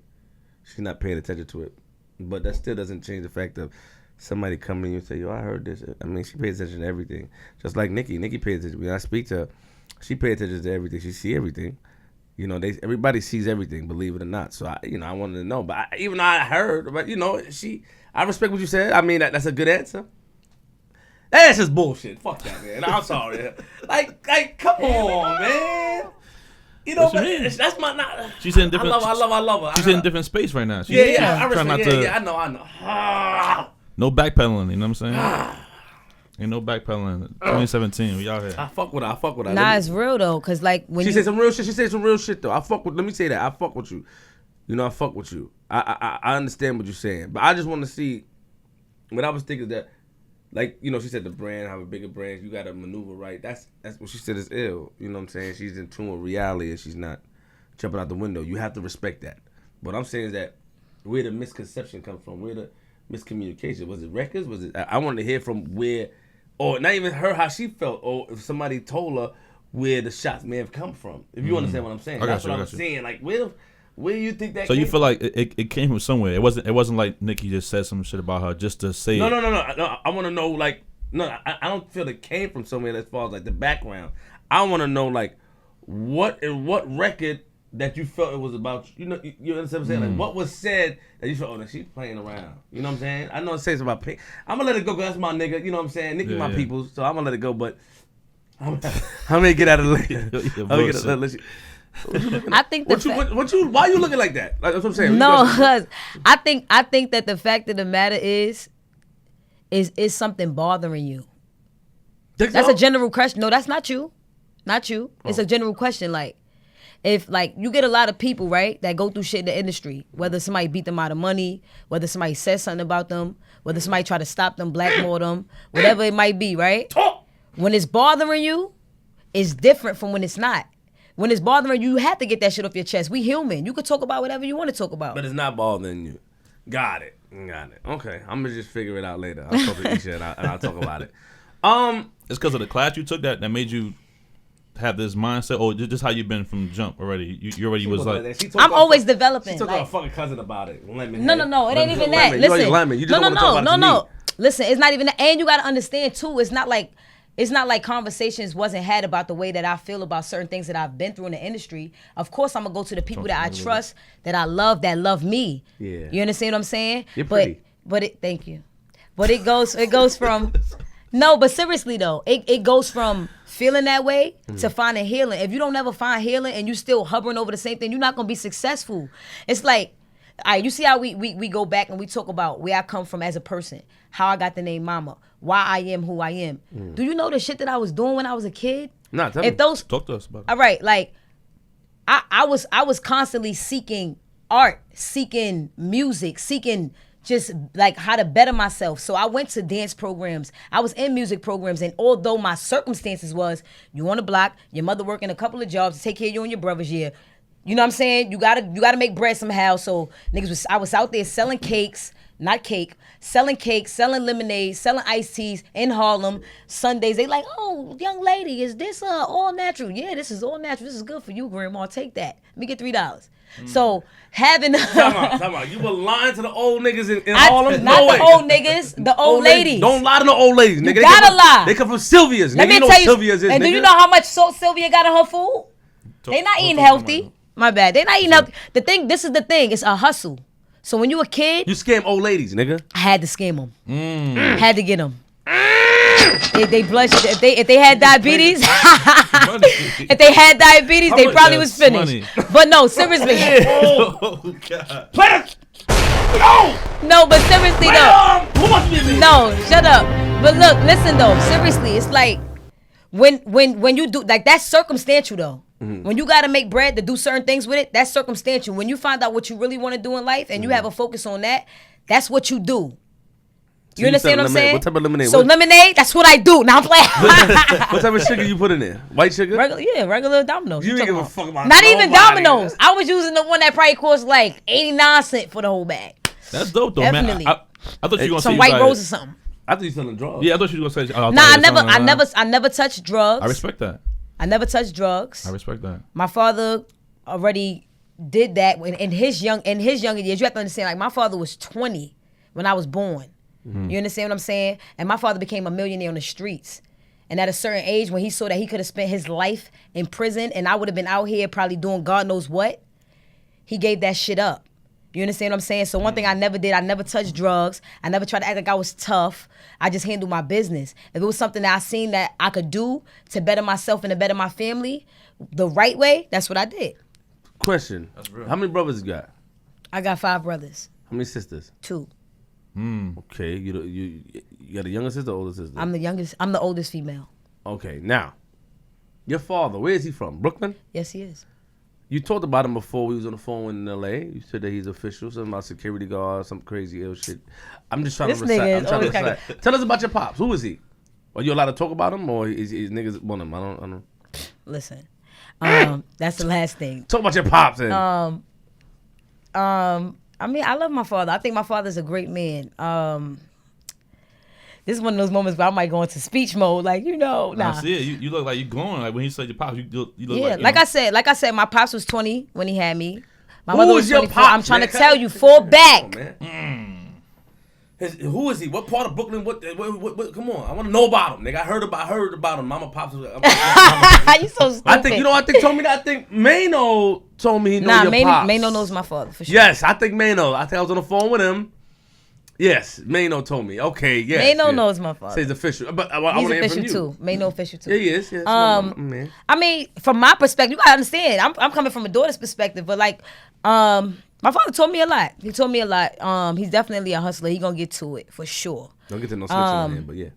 [SPEAKER 1] She's not paying attention to it, but that still doesn't change the fact of somebody coming to you and say, yo, I heard this. I mean, she pays attention to everything. Just like Nicki. Nicki pays attention. When I speak to her, she pays attention to everything. She sees everything. Everybody sees everything, believe it or not. So, I wanted to know. But even though I heard, but, I respect what you said. I mean, that's a good answer. That answer's bullshit. Fuck that, man. I'm sorry. Like, come on, man. That's my not.
[SPEAKER 2] She's in different.
[SPEAKER 1] I love her.
[SPEAKER 2] She's in a different space right now.
[SPEAKER 1] I respect. I know.
[SPEAKER 2] No backpedaling, you know what I'm saying? Ain't no backpedaling. 2017, we out here.
[SPEAKER 1] I fuck with her.
[SPEAKER 3] Nah, it's real though, cause like when
[SPEAKER 1] she said some real shit. She said some real shit though. Let me say that. I fuck with you. I fuck with you. I understand what you're saying, but I just want to see. What I was thinking that, like, she said the brand, have a bigger brand. You got to maneuver right. That's what she said is ill. You know what I'm saying? She's in tune with reality and she's not jumping out the window. You have to respect that. What I'm saying is that where the misconception comes from, where the miscommunication. Was it records? Was it? I wanted to hear from where, or not even her how she felt, or if somebody told her where the shots may have come from. If you understand what I'm saying, that's what I'm saying. Like, where do you think that?
[SPEAKER 2] So
[SPEAKER 1] came
[SPEAKER 2] you feel like it came from somewhere? It wasn't like Nicki just said some shit about her just to say.
[SPEAKER 1] No. I want to know, like, No, I don't feel it came from somewhere as far as like the background. I want to know like what record that you felt it was about. You know, you understand what I'm saying? Like what was said that you felt, she's playing around. You know what I'm saying? I know it says about pay. I'm gonna let it go because that's my nigga. You know what I'm saying? Nicky my people, so I'm gonna let it go. But I'm gonna get out of the
[SPEAKER 3] I think
[SPEAKER 1] why you looking like that? Like, that's what I'm saying.
[SPEAKER 3] No, because I think that the fact of the matter is something bothering you. That's a general question. No, that's not you. Not you. It's a general question. Like, if like you get a lot of people, right, that go through shit in the industry, whether somebody beat them out of money, whether somebody says something about them, whether somebody try to stop them, blackmail them, whatever it might be, right? When it's bothering you, it's different from when it's not. When it's bothering you, you have to get that shit off your chest. We human. You can talk about whatever you want to talk about.
[SPEAKER 1] But it's not bothering you. Got it. Okay. I'm gonna just figure it out later. I'll talk to Isha and I'll talk about it.
[SPEAKER 2] It's because of the class you took that made you have this mindset, or just how you've been from jump already? You already was like...
[SPEAKER 3] I'm always developing.
[SPEAKER 1] She talked to her fucking cousin about it. Lemon.
[SPEAKER 3] No. It ain't even that. Listen. No. Listen, it's not even that. And you got to understand, too, it's not like conversations wasn't had about the way that I feel about certain things that I've been through in the industry. Of course, I'm going to go to the people that I trust, that I love, that love me.
[SPEAKER 1] Yeah.
[SPEAKER 3] You understand what I'm saying?
[SPEAKER 1] You're pretty.
[SPEAKER 3] Thank you. But it goes from... No, but seriously, though, it goes from feeling that way to finding healing. If you don't ever find healing and you still hovering over the same thing, you're not going to be successful. It's like, all right, you see how we go back and we talk about where I come from as a person, how I got the name Mama, why I am who I am. Do you know the shit that I was doing when I was a kid?
[SPEAKER 1] No, tell me.
[SPEAKER 2] Talk to us about it.
[SPEAKER 3] All right, like, I was constantly seeking art, seeking music, seeking just like how to better myself. So I went to dance programs. I was in music programs, and although my circumstances was you on the block, your mother working a couple of jobs to take care of you and your brothers, you know what I'm saying? You gotta make bread somehow. So I was out there selling cakes, selling lemonade, selling iced teas in Harlem. Sundays they like, oh, young lady, is this all natural? Yeah, this is all natural. This is good for you, grandma. Take that. Let me get $3. So having
[SPEAKER 1] Time out. You were lying to the old niggas in Harlem?
[SPEAKER 3] Not the old niggas, the old ladies.
[SPEAKER 1] Don't lie to the old ladies, nigga.
[SPEAKER 3] You gotta lie.
[SPEAKER 1] They come from Sylvia's.
[SPEAKER 3] Let me tell you. Sylvia's is, and nigga. Do you know how much salt Sylvia got in her food? They not eating healthy. My bad. They not eating healthy. This is the thing. It's a hustle. So when you a kid,
[SPEAKER 1] you scam old ladies, nigga.
[SPEAKER 3] I had to scam them. Had to get them. They blushed. If they had diabetes, they probably was finished. Funny. But no, seriously.
[SPEAKER 1] Oh God.
[SPEAKER 3] No, but seriously though. No, shut up. But look, listen though. Seriously, it's like when you do like that's circumstantial though. When you gotta make bread to do certain things with it, that's circumstantial. When you find out what you really want to do in life and you have a focus on that, that's what you do. You understand what I'm saying?
[SPEAKER 1] What type of lemonade?
[SPEAKER 3] So lemonade, that's what I do. Now I'm playing.
[SPEAKER 1] What type of sugar you put in there? White sugar?
[SPEAKER 3] Regular Domino's.
[SPEAKER 1] You didn't give a fuck about
[SPEAKER 3] not even Domino's. I was using the one that probably cost like 89 cents for the whole bag.
[SPEAKER 2] That's dope though,
[SPEAKER 3] Definitely.
[SPEAKER 2] man. I thought you were gonna
[SPEAKER 3] some
[SPEAKER 2] say
[SPEAKER 3] white rose or something.
[SPEAKER 1] I thought you selling drugs.
[SPEAKER 2] Yeah, I thought you were gonna say.
[SPEAKER 3] I never touched drugs.
[SPEAKER 2] I respect that.
[SPEAKER 3] I never touched drugs.
[SPEAKER 2] I respect that.
[SPEAKER 3] My father already did that in his younger years. You have to understand, like my father was 20 when I was born. You understand what I'm saying? And my father became a millionaire on the streets. And at a certain age, when he saw that he could have spent his life in prison and I would have been out here probably doing God knows what, he gave that shit up. You understand what I'm saying? So one thing I never did, I never touched drugs. I never tried to act like I was tough. I just handled my business. If it was something that I seen that I could do to better myself and to better my family the right way, that's what I did.
[SPEAKER 1] Question. That's real. How many brothers you got?
[SPEAKER 3] I got 5 brothers.
[SPEAKER 1] How many sisters?
[SPEAKER 3] 2.
[SPEAKER 1] Okay, you got a younger sister or older sister?
[SPEAKER 3] I'm the youngest. I'm the oldest female.
[SPEAKER 1] Okay, now, your father, where is he from? Brooklyn?
[SPEAKER 3] Yes, he is.
[SPEAKER 1] You talked about him before we was on the phone in L.A. You said that he's official, something about security guard, some crazy ill shit. I'm just trying to recite. Tell us about your pops. Who is he? Are you allowed to talk about him, or is niggas want him? I don't.
[SPEAKER 3] Listen, that's the last thing.
[SPEAKER 1] Talk about your pops. Then.
[SPEAKER 3] I mean, I love my father. I think my father's a great man. This is one of those moments where I might go into speech mode, like, nah.
[SPEAKER 2] I see it. You look like you glowing. Like when he said your pops, you look
[SPEAKER 3] yeah,
[SPEAKER 2] like
[SPEAKER 3] I said, my pops was 20 when he had me. My
[SPEAKER 1] Who
[SPEAKER 3] mother was 24.
[SPEAKER 1] Your pops,
[SPEAKER 3] I'm trying
[SPEAKER 1] man?
[SPEAKER 3] to tell you, fall back.
[SPEAKER 1] Who is he? What part of Brooklyn? What come on, I want to know about him, nigga. I heard about him. Mama pops.
[SPEAKER 3] You so stupid.
[SPEAKER 1] I think told me that. I think Mano told me he knows your pops.
[SPEAKER 3] Mano knows my father for sure.
[SPEAKER 1] Yes, I think Mano. I think I was on the phone with him. Yes, Mano told me. Okay, yes.
[SPEAKER 3] Mano knows my father.
[SPEAKER 1] Say he's official, but I
[SPEAKER 3] he's
[SPEAKER 1] want to hear from
[SPEAKER 3] official
[SPEAKER 1] you.
[SPEAKER 3] too. Mano official too.
[SPEAKER 1] Yeah, he is. Yes, man.
[SPEAKER 3] I mean, from my perspective, you gotta understand. I'm coming from a daughter's perspective, but like, my father told me a lot. He told me a lot. He's definitely a hustler. He gonna get to it for sure.
[SPEAKER 1] Don't get to no snitching in him, but yeah.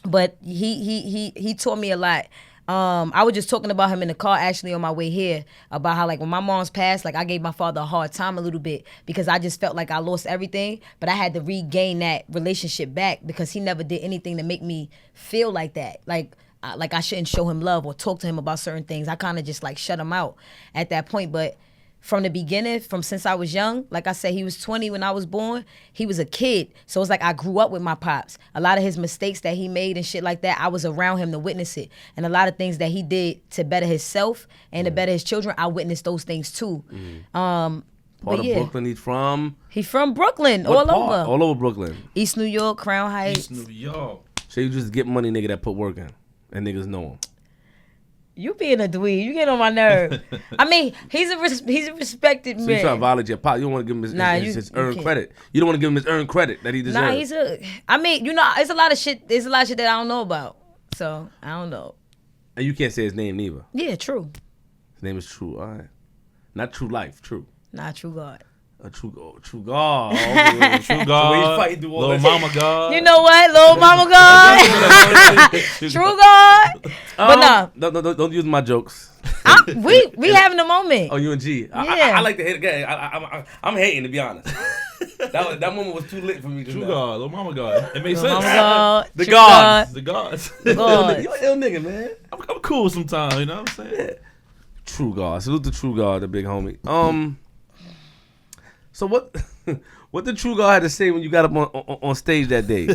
[SPEAKER 3] But he taught me a lot. I was just talking about him in the car actually on my way here about how like when my mom's passed, like I gave my father a hard time a little bit because I just felt like I lost everything, but I had to regain that relationship back because he never did anything to make me feel like that. Like I shouldn't show him love or talk to him about certain things. I kind of just like shut him out at that point. But from the beginning, since I was young, like I said, he was 20 when I was born. He was a kid. So it's like I grew up with my pops. A lot of his mistakes that he made and shit like that, I was around him to witness it. And a lot of things that he did to better himself and to better his children, I witnessed those things too.
[SPEAKER 1] Part of Brooklyn he's from?
[SPEAKER 3] He's from Brooklyn, all over.
[SPEAKER 1] All over Brooklyn.
[SPEAKER 3] East New York, Crown Heights.
[SPEAKER 2] East New York.
[SPEAKER 1] So you just get money, nigga, that put work in. And niggas know him.
[SPEAKER 3] You being a dweeb, you get on my nerve. I mean, he's a respected man.
[SPEAKER 1] So you try to violate your pop. You don't want to give him his earned credit. You don't want to give him his earned credit that he deserves.
[SPEAKER 3] I mean, it's a lot of shit. There's a lot of shit that I don't know about. So I don't know.
[SPEAKER 1] And you can't say his name neither.
[SPEAKER 3] Yeah, True.
[SPEAKER 1] His name is True. All right. Not True Life. True.
[SPEAKER 3] Not True God.
[SPEAKER 1] True God.
[SPEAKER 2] True God. Lil Mama God.
[SPEAKER 3] You know what? Lil Mama God. True God. But
[SPEAKER 1] no. Don't use my jokes.
[SPEAKER 3] We having a moment.
[SPEAKER 1] Oh, you and G.
[SPEAKER 3] Yeah.
[SPEAKER 1] I like to hate again. I'm hating, to be honest. that moment was too lit for me.
[SPEAKER 2] True God. Lil Mama God. It makes sense.
[SPEAKER 3] Mama God.
[SPEAKER 1] The
[SPEAKER 3] True
[SPEAKER 1] gods.
[SPEAKER 2] The gods.
[SPEAKER 3] The gods.
[SPEAKER 1] You an ill nigga, man.
[SPEAKER 2] I'm cool sometimes, you know what I'm saying?
[SPEAKER 1] Yeah. True God. Salute to True God, the big homie. So what did True God have to say when you got up on stage that day?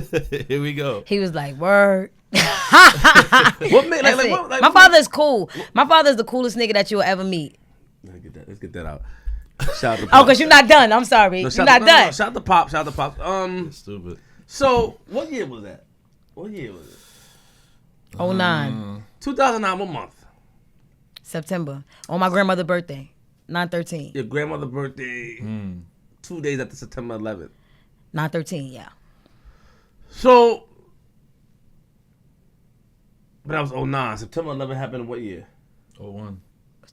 [SPEAKER 2] Here we go.
[SPEAKER 3] He was like, word.
[SPEAKER 1] What made,
[SPEAKER 3] my father's cool. My father's the coolest nigga that you'll ever meet.
[SPEAKER 1] Let's get that out. Shout out to
[SPEAKER 3] Pop. Oh, because you're not done. I'm sorry. You're not done.
[SPEAKER 1] No, shout out to Pop. Shout out to Pop.
[SPEAKER 2] Stupid.
[SPEAKER 1] So what year was that?
[SPEAKER 3] 09.
[SPEAKER 1] 2009. What month?
[SPEAKER 3] September. On my grandmother's birthday. 9/13.
[SPEAKER 1] Your grandmother's birthday. 2 days after September 11th.
[SPEAKER 3] 9/13. Yeah.
[SPEAKER 1] So, but that was 09. September 11th happened in what year?
[SPEAKER 2] 01.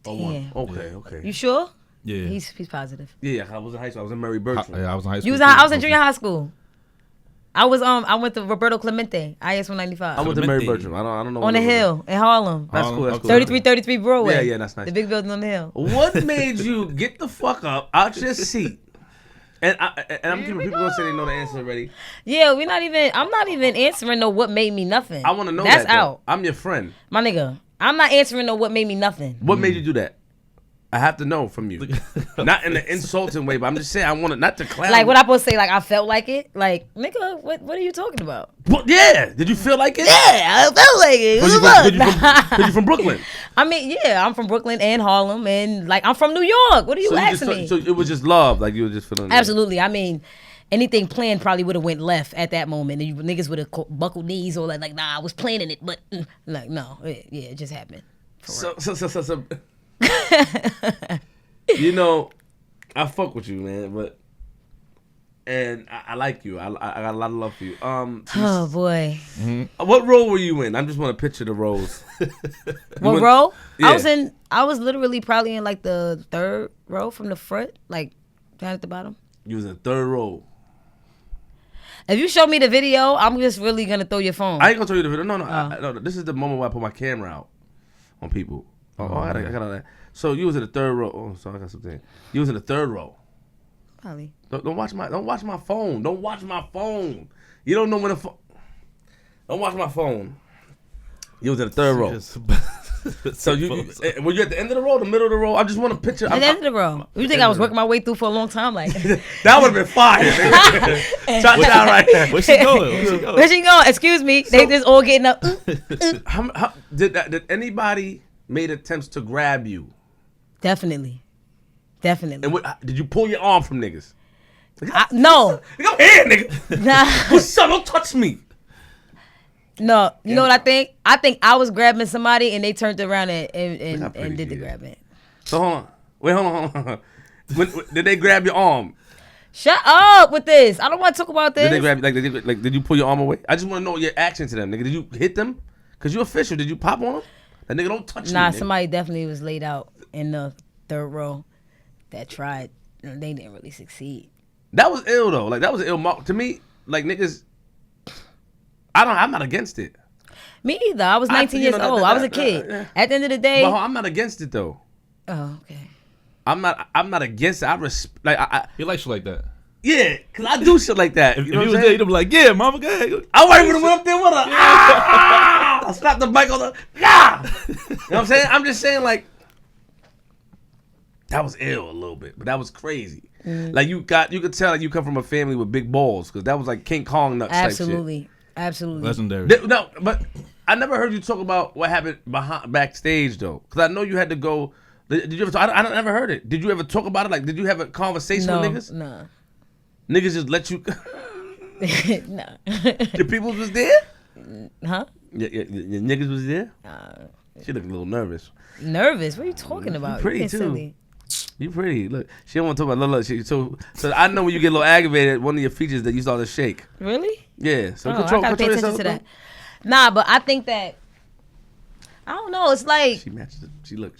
[SPEAKER 1] 01. Okay.
[SPEAKER 3] You sure?
[SPEAKER 2] Yeah.
[SPEAKER 3] He's positive.
[SPEAKER 1] Yeah, I was in high school. I was in Mary Bertram.
[SPEAKER 2] I was in high school.
[SPEAKER 3] I was in junior high school. I went to Roberto Clemente, IS 195.
[SPEAKER 1] I went to Mary Bertram. I don't know.
[SPEAKER 3] On the hill in Harlem.
[SPEAKER 1] That's cool. That's cool.
[SPEAKER 3] 3333 Broadway.
[SPEAKER 1] Yeah, that's nice.
[SPEAKER 3] The big building on the hill.
[SPEAKER 1] What made you get the fuck up out your seat? And I'm giving people gonna say they know the answer already.
[SPEAKER 3] Yeah, I'm not even answering no what made me nothing.
[SPEAKER 1] I want to know
[SPEAKER 3] that's
[SPEAKER 1] that. That's
[SPEAKER 3] out.
[SPEAKER 1] I'm your friend.
[SPEAKER 3] My nigga, I'm not answering no what made me nothing.
[SPEAKER 1] What made you do that? I have to know from you. Not in an insulting way, but I'm just saying I want it not to clown.
[SPEAKER 3] Like what I supposed to say? Like I felt like it. Like nigga, what are you talking about?
[SPEAKER 1] Well, yeah. Did you feel like it?
[SPEAKER 3] Yeah, I felt like it.
[SPEAKER 1] Cause you from Brooklyn.
[SPEAKER 3] I mean, yeah, I'm from Brooklyn and Harlem, and like I'm from New York. What are you asking me?
[SPEAKER 1] So it was just love, like you were just feeling.
[SPEAKER 3] Absolutely. I mean, anything planned probably would have went left at that moment, and you niggas would have buckled knees or like, nah, I was planning it, but like no, it just happened.
[SPEAKER 1] So. You know, I fuck with you, man, and I like you. I got a lot of love for you.
[SPEAKER 3] Oh boy.
[SPEAKER 1] What role were you in? I just want to picture the roles.
[SPEAKER 3] What role?
[SPEAKER 1] Yeah.
[SPEAKER 3] I was literally probably in like the third row from the front, like down at the bottom.
[SPEAKER 1] You was in third row.
[SPEAKER 3] If you show me the video, I'm just really gonna throw your phone.
[SPEAKER 1] I ain't gonna show you the video. No. This is the moment where I put my camera out on people. I got all that. So you was in the third row. Oh, sorry, I got something. You was in the third row.
[SPEAKER 3] Probably.
[SPEAKER 1] Don't watch my phone. Don't watch my phone. You don't know when the phone. Don't watch my phone. You was in the third row. So were you at the end of the row, the middle of the row? I just want to picture.
[SPEAKER 3] At the end of the row. You think I was working my way through for a long time? Like
[SPEAKER 1] that would have been fire. Cha-cha right there.
[SPEAKER 2] Where's she going?
[SPEAKER 3] Where's she going? Excuse me. They just all getting up.
[SPEAKER 1] Did anybody made attempts to grab you?
[SPEAKER 3] Definitely.
[SPEAKER 1] And did you pull your arm from niggas?
[SPEAKER 3] No.
[SPEAKER 1] Come here, nigga.
[SPEAKER 3] Nah.
[SPEAKER 1] What's up? Don't touch me.
[SPEAKER 3] No, you know what I think? I think I was grabbing somebody and they turned around and did the grabbing.
[SPEAKER 1] So hold on. Wait, hold on. When, did they grab your arm?
[SPEAKER 3] Shut up with this. I don't want to talk about this.
[SPEAKER 1] Did they grab did you pull your arm away? I just want to know your action to them, nigga. Did you hit them? Cause you official. Did you pop on them? That nigga don't touch me.
[SPEAKER 3] Nah,
[SPEAKER 1] nigga.
[SPEAKER 3] somebody definitely was laid out in the third row that tried. They didn't really succeed.
[SPEAKER 1] That was ill though. Like that was ill. To me, like niggas. I'm not against it.
[SPEAKER 3] Me either. I was 19 years old. I was a kid. At the end of the day,
[SPEAKER 1] But I'm not against it though.
[SPEAKER 3] Oh, okay.
[SPEAKER 1] I'm not against it.
[SPEAKER 2] He likes shit like that.
[SPEAKER 1] Yeah, cause I do shit like that.
[SPEAKER 2] If
[SPEAKER 1] You
[SPEAKER 2] he
[SPEAKER 1] know
[SPEAKER 2] was
[SPEAKER 1] what I'm
[SPEAKER 2] there,
[SPEAKER 1] saying?
[SPEAKER 2] he'd be like, yeah, mama, go ahead.
[SPEAKER 1] I might have went up there with her. I slapped the mic on the. Ah! You know what I'm saying? I'm just saying like that was ill a little bit, but that was crazy. Like you could tell like you come from a family with big balls, cause that was like King Kong nuts type shit.
[SPEAKER 3] Absolutely.
[SPEAKER 2] Legendary.
[SPEAKER 1] No, but I never heard you talk about what happened backstage though, cause I know you had to go. Did you ever? I never heard it. Did you ever talk about it? Like, did you have a conversation with niggas?
[SPEAKER 3] No.
[SPEAKER 1] Niggas just let you.
[SPEAKER 3] No.
[SPEAKER 1] The people was there.
[SPEAKER 3] Huh?
[SPEAKER 1] Yeah, niggas was there. She looked a little nervous.
[SPEAKER 3] Nervous? What are you talking about?
[SPEAKER 1] You pretty
[SPEAKER 3] You're
[SPEAKER 1] too.
[SPEAKER 3] silly.
[SPEAKER 1] You pretty. Look, she don't want to talk about look. So I know when you get a little aggravated, one of your features that you start to shake.
[SPEAKER 3] Really?
[SPEAKER 1] Yeah. So
[SPEAKER 3] I gotta pay attention to that. Nah, but I think that I don't know. It's like
[SPEAKER 1] she matched it.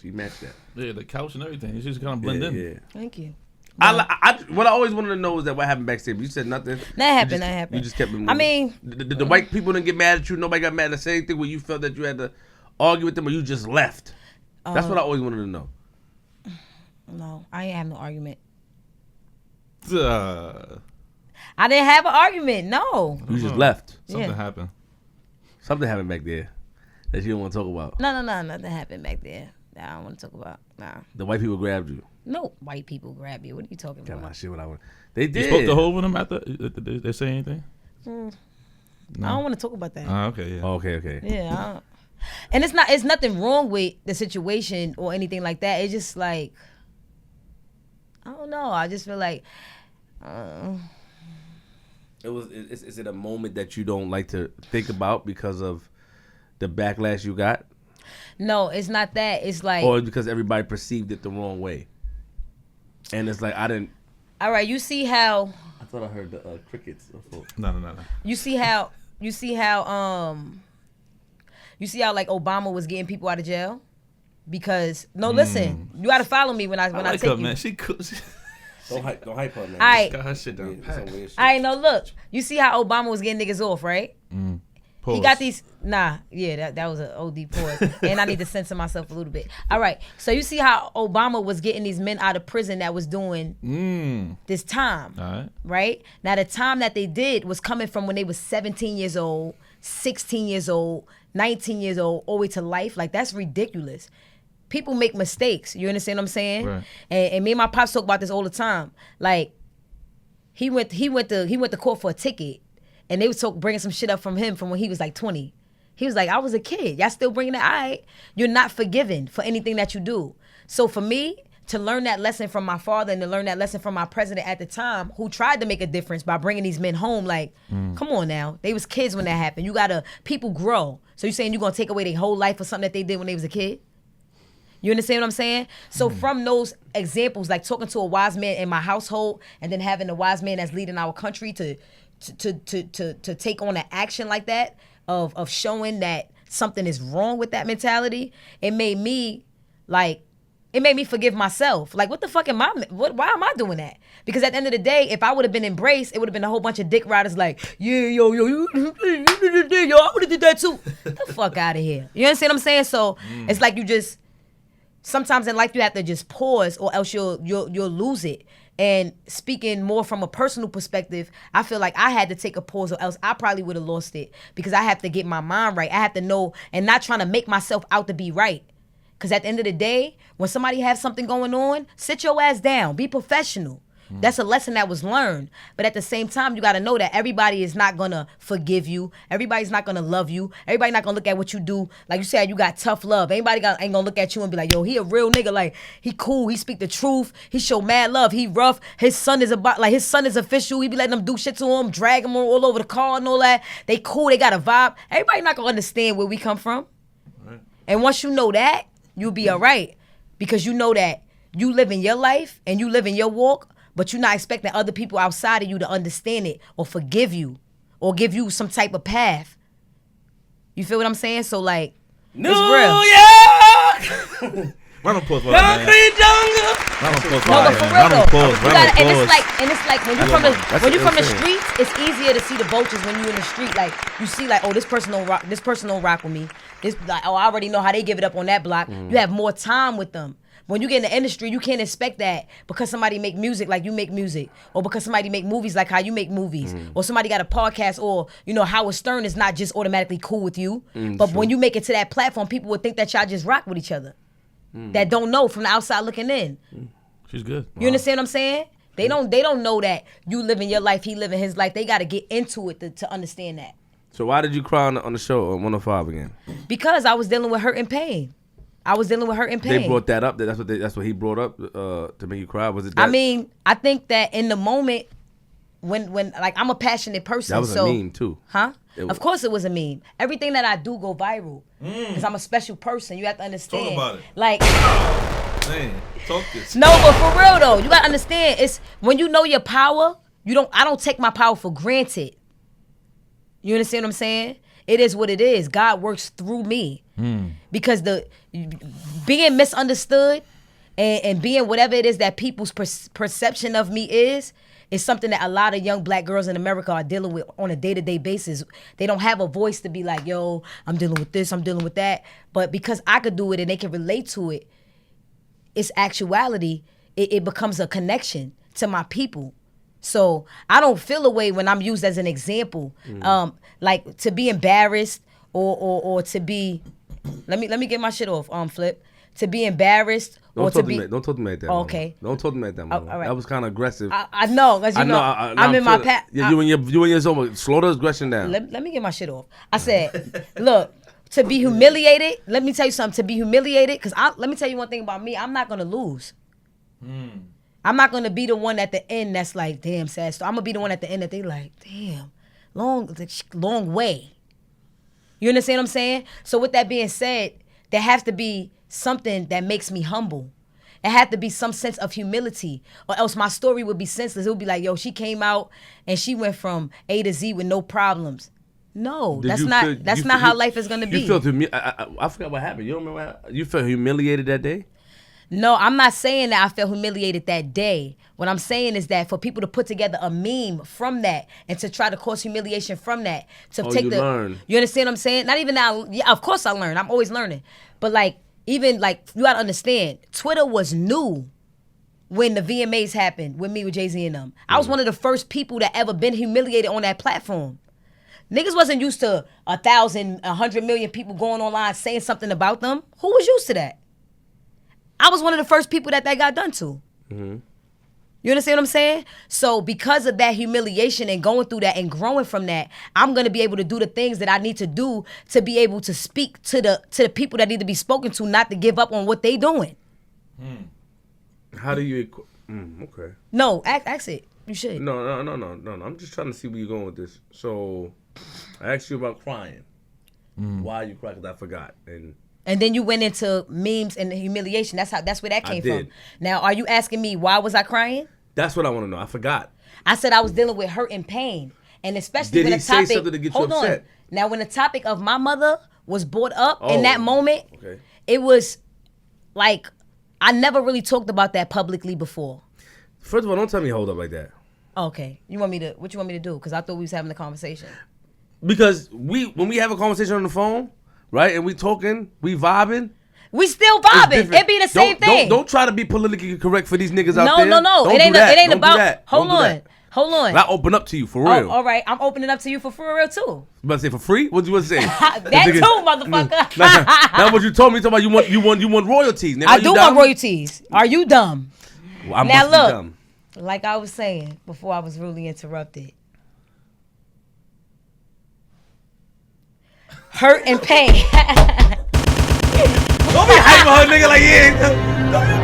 [SPEAKER 1] She matched that.
[SPEAKER 2] Yeah, the couch and everything. It's just kind of blend in.
[SPEAKER 1] Yeah.
[SPEAKER 3] Thank you.
[SPEAKER 1] What I always wanted to know was that what happened backstage. You said nothing.
[SPEAKER 3] That happened.
[SPEAKER 1] You just kept it moving.
[SPEAKER 3] I mean,
[SPEAKER 1] the white people didn't get mad at you. Nobody got mad at the same thing where you felt that you had to argue with them or you just left. That's what I always wanted to know.
[SPEAKER 3] No, I ain't have no argument.
[SPEAKER 2] I
[SPEAKER 3] didn't have an argument. No.
[SPEAKER 1] You just left.
[SPEAKER 2] Something happened.
[SPEAKER 1] Something happened back there that you don't want to talk about.
[SPEAKER 3] No. Nothing happened back there that I don't want to talk about. Nah.
[SPEAKER 1] The white people grabbed you.
[SPEAKER 3] No white people grab you. What are you talking
[SPEAKER 1] Got
[SPEAKER 3] about?
[SPEAKER 1] my shit what I want. They did.
[SPEAKER 2] You spoke to hold with them after? Did they say anything?
[SPEAKER 3] No.
[SPEAKER 2] No.
[SPEAKER 3] I don't want to talk about that.
[SPEAKER 2] Okay, yeah.
[SPEAKER 1] Oh, okay.
[SPEAKER 3] Yeah. I don't. And it's nothing wrong with the situation or anything like that. It's just like, I don't know. I just feel like,
[SPEAKER 1] Is it a moment that you don't like to think about because of the backlash you got?
[SPEAKER 3] no, it's not that. It's like,
[SPEAKER 1] Or because everybody perceived it the wrong way? And it's like, I didn't.
[SPEAKER 3] all right, you see how
[SPEAKER 1] I thought I heard the crickets.
[SPEAKER 2] No.
[SPEAKER 3] you see how like Obama was getting people out of jail because listen, you got to follow me when I
[SPEAKER 2] like
[SPEAKER 3] take
[SPEAKER 2] her,
[SPEAKER 3] you.
[SPEAKER 2] man. She cool.
[SPEAKER 1] Don't hype her, man.
[SPEAKER 3] All right.
[SPEAKER 2] Got her shit down.
[SPEAKER 3] I know. Look, you see how Obama was getting niggas off, right? He got these. That was an OD pause, and I need to censor myself a little bit. All right, so you see how Obama was getting these men out of prison that was doing this time,
[SPEAKER 2] All
[SPEAKER 3] right? Now the time that they did was coming from when they was 17 years old, 16 years old, 19 years old, all the way to life. Like that's ridiculous. People make mistakes. You understand what I'm saying?
[SPEAKER 2] Right.
[SPEAKER 3] And me and my pops talk about this all the time. Like he went to court for a ticket, and they was bringing some shit up from him from when he was like 20. He was like, I was a kid. Y'all still bringing that? All right. You're not forgiven for anything that you do. So for me to learn that lesson from my father and to learn that lesson from my president at the time, who tried to make a difference by bringing these men home, like, come on now. They was kids when that happened. People grow. So you saying you're going to take away their whole life for something that they did when they was a kid? You understand what I'm saying? So from those examples, like talking to a wise man in my household and then having a wise man that's leading our country to take on an action like that of showing that something is wrong with that mentality, it made me forgive myself. Like, what the fuck why am I doing that? Because at the end of the day, if I would have been embraced, it would have been a whole bunch of dick riders like, yeah, yo, I would have did that too. Get the fuck out of here. You understand what I'm saying? So it's like you just, sometimes in life you have to just pause or else you'll lose it. And speaking more from a personal perspective, I feel like I had to take a pause or else I probably would have lost it because I have to get my mind right. I have to know and not trying to make myself out to be right. Because at the end of the day, when somebody has something going on, sit your ass down. Be professional. That's a lesson that was learned. But at the same time, you got to know that everybody is not going to forgive you. Everybody's not going to love you. Everybody not going to look at what you do. Like you said, you got tough love. Ain't going to look at you and be like, yo, he a real nigga. Like, he cool. He speak the truth. He show mad love. He rough. His son is official. He be letting them do shit to him, drag him all over the car and all that. They cool. They got a vibe. Everybody not going to understand where we come from. Right. And once you know that, you'll be all right. Because you know that you live in your life and you live in your walk, but you're not expecting other people outside of you to understand it or forgive you or give you some type of path. You feel what I'm saying? So, like,
[SPEAKER 1] New
[SPEAKER 3] it's real.
[SPEAKER 1] York!
[SPEAKER 2] Round of applause for
[SPEAKER 1] Concrete jungle!
[SPEAKER 2] Round of applause
[SPEAKER 3] No, but for real though, and it's like when you from the streets, it's easier to see the vultures when you in the street. Like you see, like, oh, this person don't rock with me. This, like, oh, I already know how they give it up on that block. You have more time with them. When you get in the industry, you can't expect that because somebody make music like you make music, or because somebody make movies like how you make movies, or somebody got a podcast, or, you know, Howard Stern is not just automatically cool with you. But when you make it to that platform, people would think that y'all just rock with each other. That don't know from the outside looking in.
[SPEAKER 2] She's good.
[SPEAKER 3] You understand what I'm saying? They don't know that you living your life, he living his life. They got to get into it to understand that.
[SPEAKER 1] So why did you cry on the show on 105 again?
[SPEAKER 3] Because I was dealing with hurt and pain.
[SPEAKER 1] They brought that up. That's what he brought up to make you cry. Was it that?
[SPEAKER 3] I mean, I think that in the moment when like, I'm a passionate person.
[SPEAKER 1] That was a meme too.
[SPEAKER 3] Huh? Of course it was a meme. Everything that I do go viral because I'm a special person. You have to understand.
[SPEAKER 2] Talk about it.
[SPEAKER 3] Like,
[SPEAKER 2] man, talk this.
[SPEAKER 3] No, but for real though, you gotta understand. It's when you know your power. I don't take my power for granted. You understand what I'm saying? It is what it is. God works through me because being misunderstood and being whatever it is that people's perception of me is something that a lot of young black girls in America are dealing with on a day-to-day basis. They don't have a voice to be like, yo, I'm dealing with this, I'm dealing with that. But because I could do it and they can relate to it, it's actuality. It becomes a connection to my people. So I don't feel a way when I'm used as an example, like to be embarrassed or to be. Let me get my shit off. Flip. To be embarrassed or to be.
[SPEAKER 1] Don't talk to me like that.
[SPEAKER 3] Oh, okay.
[SPEAKER 1] Don't talk to me like that. Mama. All right. That was kind of aggressive.
[SPEAKER 3] I know, cause I'm in my past.
[SPEAKER 1] Yeah, you and your zone. Slow the aggression down.
[SPEAKER 3] Let me get my shit off. I said, look. To be humiliated. Let me tell you something. To be humiliated, cause let me tell you one thing about me. I'm not gonna lose. I'm not gonna be the one at the end that's like, damn, sad story. I'm gonna be the one at the end that they like, damn, long way. You understand what I'm saying? So with that being said, there has to be something that makes me humble. It had to be some sense of humility, or else my story would be senseless. It would be like, yo, she came out and she went from A to Z with no problems. No, that's not how life is gonna be.
[SPEAKER 1] You felt I forgot what happened. You don't remember you felt humiliated that day?
[SPEAKER 3] No, I'm not saying that I felt humiliated that day. What I'm saying is that for people to put together a meme from that and to try to cause humiliation from that,
[SPEAKER 1] learn.
[SPEAKER 3] You understand what I'm saying? Not even now. Yeah, of course I learn. I'm always learning. But like, even like, you gotta understand, Twitter was new when the VMAs happened with me, with Jay-Z and them. I was one of the first people that ever been humiliated on that platform. Niggas wasn't used to 1,000, 100 million people going online saying something about them. Who was used to that? I was one of the first people that got done to. You understand what I'm saying? So because of that humiliation and going through that and growing from that, I'm gonna be able to do the things that I need to do to be able to speak to the people that need to be spoken to, not to give up on what they doing.
[SPEAKER 1] How do you? Okay.
[SPEAKER 3] No, ask it. You should.
[SPEAKER 1] No. I'm just trying to see where you're going with this. So I asked you about crying. Why you cry? Because I forgot.
[SPEAKER 3] And then you went into memes and humiliation. That's where that came from. Now, are you asking me why was I crying?
[SPEAKER 1] That's what I want to know. I forgot.
[SPEAKER 3] I said I was dealing with hurt and pain, and especially
[SPEAKER 1] when
[SPEAKER 3] the topic. Did he
[SPEAKER 1] say something to get you upset?
[SPEAKER 3] Now, when the topic of my mother was brought up in that moment, it was like I never really talked about that publicly before.
[SPEAKER 1] First of all, don't tell me hold up like that.
[SPEAKER 3] Okay, what you want me to do? Because I thought we was having a conversation.
[SPEAKER 1] Because when we have a conversation on the phone. Right, and we talking, we vibing.
[SPEAKER 3] We still vibing. It be the same thing.
[SPEAKER 1] Don't try to be politically correct for these niggas out there.
[SPEAKER 3] No. It ain't about. Hold on.
[SPEAKER 1] I open up to you for real.
[SPEAKER 3] All right, I'm opening up to you for real too.
[SPEAKER 1] You about to say for free? What you want to say?
[SPEAKER 3] That too, motherfucker.
[SPEAKER 1] Now what you told me about you want royalties. Now,
[SPEAKER 3] I do want royalties. Are you dumb?
[SPEAKER 1] Well,
[SPEAKER 3] now look,
[SPEAKER 1] dumb.
[SPEAKER 3] Like I was saying before I was rudely interrupted. Hurt and pain.
[SPEAKER 1] Don't be hyping her, nigga, like, yeah.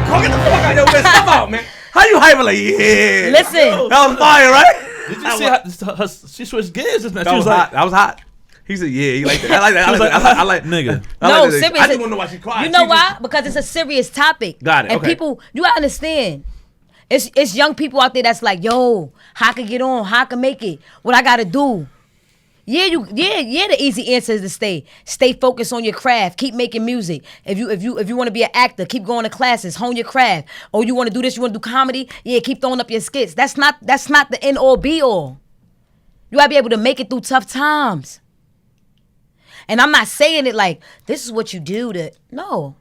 [SPEAKER 1] Don't get the fuck out of your man. Stop out, man. How you hyping like, yeah?
[SPEAKER 3] Listen.
[SPEAKER 1] That was fire, right?
[SPEAKER 2] Did you see how she switched gears just now?
[SPEAKER 1] That
[SPEAKER 2] She
[SPEAKER 1] was
[SPEAKER 2] was like,
[SPEAKER 1] hot. That was hot. He said, yeah, he like that. I like that. I like
[SPEAKER 2] nigga.
[SPEAKER 3] No,
[SPEAKER 1] serious.
[SPEAKER 3] serious.
[SPEAKER 1] I just want to know why she cried.
[SPEAKER 3] You know why? Because it's a serious topic.
[SPEAKER 1] Got it,
[SPEAKER 3] And
[SPEAKER 1] okay.
[SPEAKER 3] people, you gotta understand. It's young people out there that's like, yo, how I can get on? How I can make it? What I gotta do? Yeah, the easy answer is to stay focused on your craft. Keep making music. If you want to be an actor, keep going to classes, hone your craft. Or you want to do this, you want to do comedy, yeah, keep throwing up your skits. That's not the end all be all. You gotta be able to make it through tough times. And I'm not saying it like this is what you do to no.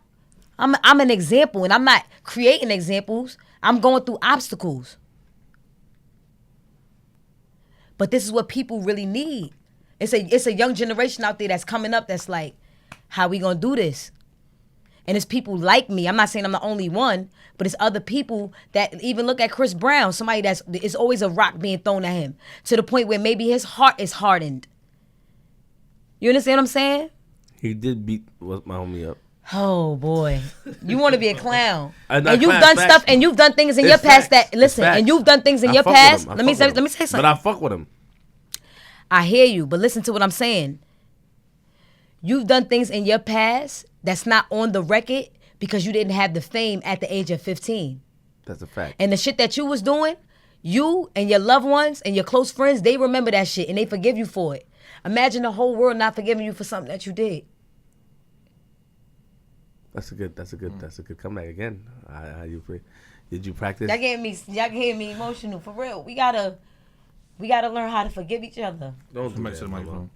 [SPEAKER 3] I'm an example, and I'm not creating examples. I'm going through obstacles. But this is what people really need. It's a young generation out there that's coming up that's like, how we gonna do this? And it's people like me. I'm not saying I'm the only one, but it's other people that even look at Chris Brown, somebody it's always a rock being thrown at him to the point where maybe his heart is hardened. You understand what I'm saying?
[SPEAKER 1] He did beat my homie up.
[SPEAKER 3] Oh boy, you want to be a clown,
[SPEAKER 1] And
[SPEAKER 3] and you've done stuff, and you've done things in your past that listen, and you've done things in your past. Let me say something.
[SPEAKER 1] But I fuck with him.
[SPEAKER 3] I hear you, but listen to what I'm saying. You've done things in your past that's not on the record because you didn't have the fame at the age of 15.
[SPEAKER 1] That's a fact.
[SPEAKER 3] And the shit that you was doing, you and your loved ones and your close friends, they remember that shit and they forgive you for it. Imagine the whole world not forgiving you for something that you did.
[SPEAKER 1] That's a good comeback again. How you play? Did you practice?
[SPEAKER 3] Y'all getting me emotional for real. We gotta learn how to forgive each other.
[SPEAKER 1] Don't do
[SPEAKER 2] Back to
[SPEAKER 1] that,
[SPEAKER 2] the microphone.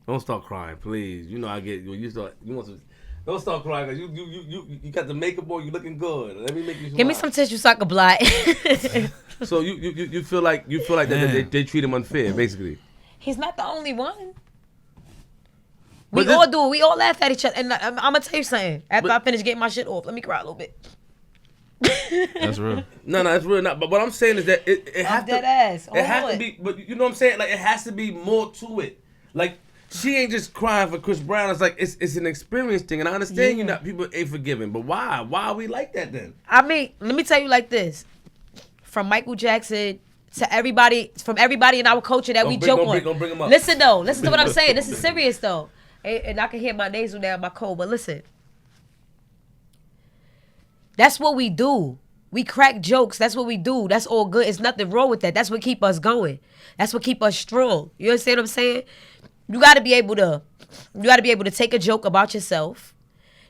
[SPEAKER 1] Don't start crying, please. You know I get you. You want some. Don't start crying because you got the makeup on. You looking good. Let me make you. Smile.
[SPEAKER 3] Give me some tissue so I can blot.
[SPEAKER 1] So you feel like that they treat him unfair, basically.
[SPEAKER 3] He's not the only one.
[SPEAKER 1] But
[SPEAKER 3] We all do it. We all laugh at each other. And I'm gonna tell you something. After I finish getting my shit off, let me cry a little bit.
[SPEAKER 2] That's real.
[SPEAKER 1] No, it's real not. But what I'm saying is that it has to.
[SPEAKER 3] Dead ass.
[SPEAKER 1] It has to be. But you know what I'm saying? Like it has to be more to it. Like she ain't just crying for Chris Brown. It's like it's an experience thing, and I understand you not people ain't forgiving. But why? Why are we like that then?
[SPEAKER 3] I mean, let me tell you like this. From Michael Jackson to everybody, from everybody in our culture that we joke on.
[SPEAKER 1] Don't bring him up.
[SPEAKER 3] Listen though. Listen to what I'm saying. This is serious though. And I can hear my nasal now, my cold. But listen. That's what we do. We crack jokes. That's what we do. That's all good. There's nothing wrong with that. That's what keep us going. That's what keep us strong. You understand what I'm saying? You gotta be able to take a joke about yourself.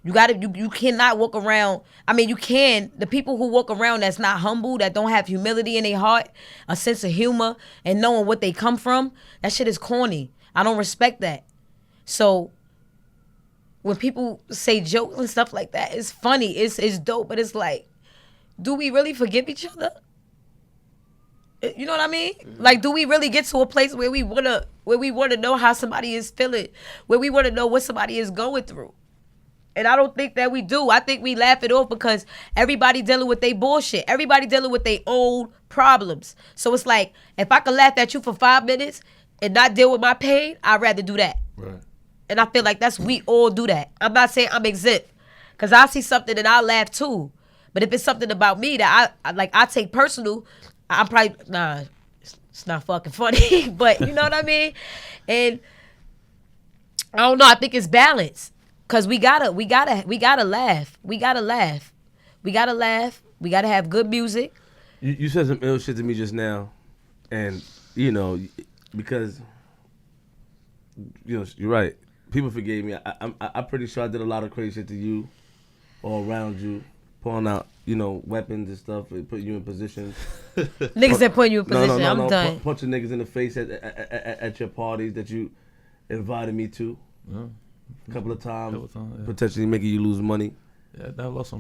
[SPEAKER 3] You cannot walk around. I mean, you can. The people who walk around that's not humble, that don't have humility in their heart, a sense of humor, and knowing what they come from, that shit is corny. I don't respect that. So when people say jokes and stuff like that, it's funny. It's dope, but it's like, do we really forgive each other? You know what I mean? Like, do we really get to a place where we wanna know how somebody is feeling, where we wanna know what somebody is going through? And I don't think that we do. I think we laugh it off because everybody dealing with their bullshit. Everybody dealing with their old problems. So it's like, if I could laugh at you for 5 minutes and not deal with my pain, I'd rather do that.
[SPEAKER 2] Right.
[SPEAKER 3] And I feel like we all do that. I'm not saying I'm exempt, because I see something and I laugh too. But if it's something about me that I take personal, I'm probably it's not fucking funny. But you know what I mean? And I don't know. I think it's balance, because we gotta laugh. We gotta laugh. We gotta have good music.
[SPEAKER 1] You said some ill shit to me just now, and you know, because you know you're right. People forgave me. I'm pretty sure I did a lot of crazy shit to you, all around you, pulling out, you know, weapons and stuff, and putting you in positions.
[SPEAKER 3] Niggas that put you in position.
[SPEAKER 1] No,
[SPEAKER 3] I'm done.
[SPEAKER 1] Punching niggas in the face at your parties that you invited me to.
[SPEAKER 2] Yeah.
[SPEAKER 1] A couple of times,
[SPEAKER 2] Yeah.
[SPEAKER 1] potentially making you lose money.
[SPEAKER 2] Yeah, I lost a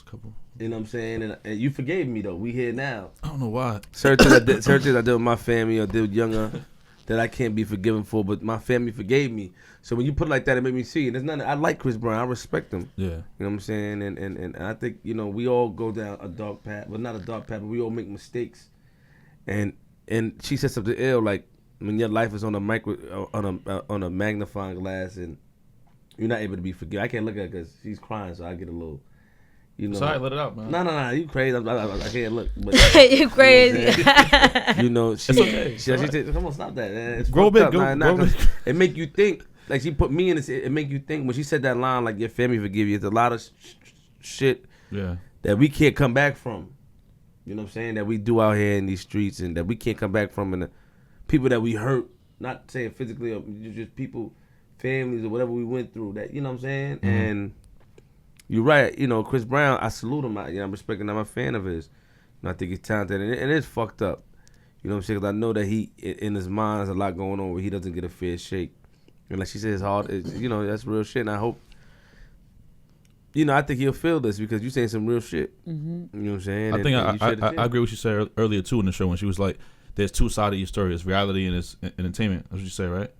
[SPEAKER 2] couple.
[SPEAKER 1] You know what I'm saying? And you forgave me though. We here now.
[SPEAKER 2] I don't know why.
[SPEAKER 1] Certain things I did with my family or did with younger that I can't be forgiven for, but my family forgave me. So when you put it like that, it made me see. And there's nothing. I like Chris Brown. I respect him.
[SPEAKER 2] Yeah.
[SPEAKER 1] You know what I'm saying? And I think, you know, we all go down a dark path. Well, not a dark path, but we all make mistakes. And she said something ill, like when your life is on a magnifying glass and you're not able to be forgiven. I can't look at her because she's crying, so I get a little, you know.
[SPEAKER 2] Sorry, let it out, man.
[SPEAKER 1] No, you crazy. I can't look. But,
[SPEAKER 3] you crazy.
[SPEAKER 1] You know, she
[SPEAKER 2] okay.
[SPEAKER 1] she said, come on, stop that. It's
[SPEAKER 2] Grow big,
[SPEAKER 1] grow
[SPEAKER 2] big.
[SPEAKER 1] It make you think. Like she put me in this. It make you think when she said that line, like your family forgive you. It's a lot of shit that we can't come back from. You know what I'm saying? That we do out here in these streets and that we can't come back from, and the people that we hurt. Not saying physically, or just people, families or whatever we went through. That, you know what I'm saying? Mm-hmm. And you're right. You know, Chris Brown. I salute him. I'm respecting. I'm a fan of his. And I think he's talented, and it's fucked up. You know what I'm saying? Because I know that he, in his mind, there's a lot going on where he doesn't get a fair shake. And like she said, his heart is, you know, that's real shit. And I hope, you know, I think he'll feel this because you saying some real shit. Mm-hmm. You know what I'm saying?
[SPEAKER 2] I think I agree with what you said earlier too in the show when she was like, "There's two sides of your story: it's reality and it's entertainment." That's what you said, right?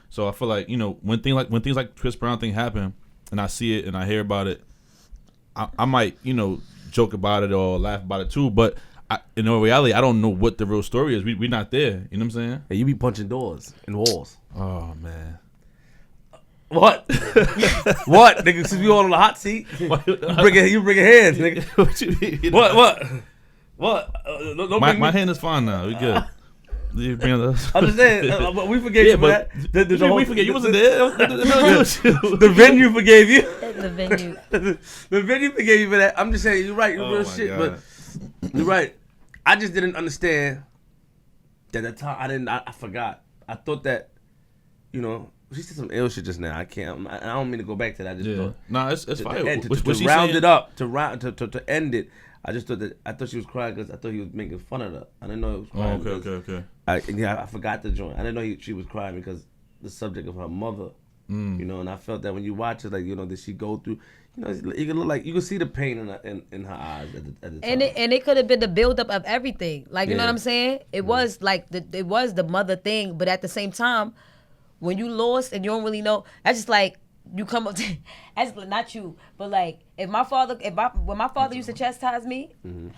[SPEAKER 2] So I feel like, you know, when things like Chris Brown thing happen, and I see it and I hear about it, I might, you know, joke about it or laugh about it too, but in reality, I don't know what the real story is. We're not there. You know what I'm saying?
[SPEAKER 1] Hey, you be punching doors and walls.
[SPEAKER 2] Oh man.
[SPEAKER 1] What? What, nigga? Since we all on the hot seat, you bring your hands, nigga.
[SPEAKER 2] What you mean?
[SPEAKER 1] What?
[SPEAKER 2] My hand is fine now. We good. You bring us.
[SPEAKER 1] I'm just saying, but we forgave you for that.
[SPEAKER 2] We forget you wasn't there.
[SPEAKER 1] The venue forgave you.
[SPEAKER 3] The venue.
[SPEAKER 1] The venue forgave you for that. I'm just saying, you're right. You're real shit,
[SPEAKER 2] God.
[SPEAKER 1] but you're right. I just didn't understand that at the time. I forgot. I thought that, you know. She said some ill shit just now. I don't mean to go back to that. I just thought.
[SPEAKER 2] No, it's fine.
[SPEAKER 1] To round it up, to end it. I just thought she was crying because I thought he was making fun of her. I didn't know it was crying.
[SPEAKER 2] Okay.
[SPEAKER 1] I forgot the joint. I didn't know she was crying because the subject of her mother. You know, and I felt that when you watch it, like, you know, did she go through? You know, you can look like you can see the pain in her eyes at the time.
[SPEAKER 3] And it could have been the buildup of everything. Like, you know what I'm saying? It was like it was the mother thing, but at the same time, when you lost and you don't really know, that's just like you come up to, that's not you, but like when my father used to chastise me, when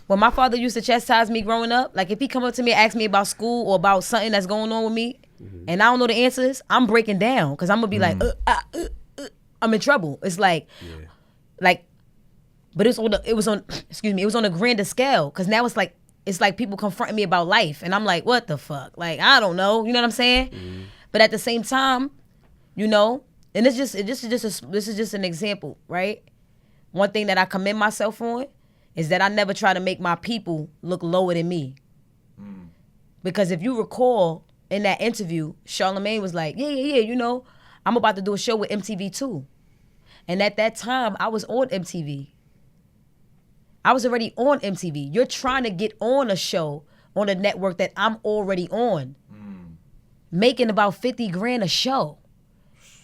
[SPEAKER 3] my father used to chastise me growing up, like if he come up to me and ask me about school or about something that's going on with me, and I don't know the answers, I'm breaking down because I'm gonna be like, I'm in trouble. It's like, but it was on a grander scale because now it's like people confronting me about life, and I'm like, what the fuck? Like, I don't know. You know what I'm saying? Mm-hmm. But at the same time, you know, and this is just an example, right? One thing that I commend myself on is that I never try to make my people look lower than me. Mm. Because if you recall in that interview, Charlemagne was like, yeah, you know, I'm about to do a show with MTV too. And at that time, I was on MTV. I was already on MTV. You're trying to get on a show on a network that I'm already on, making about 50 grand a show.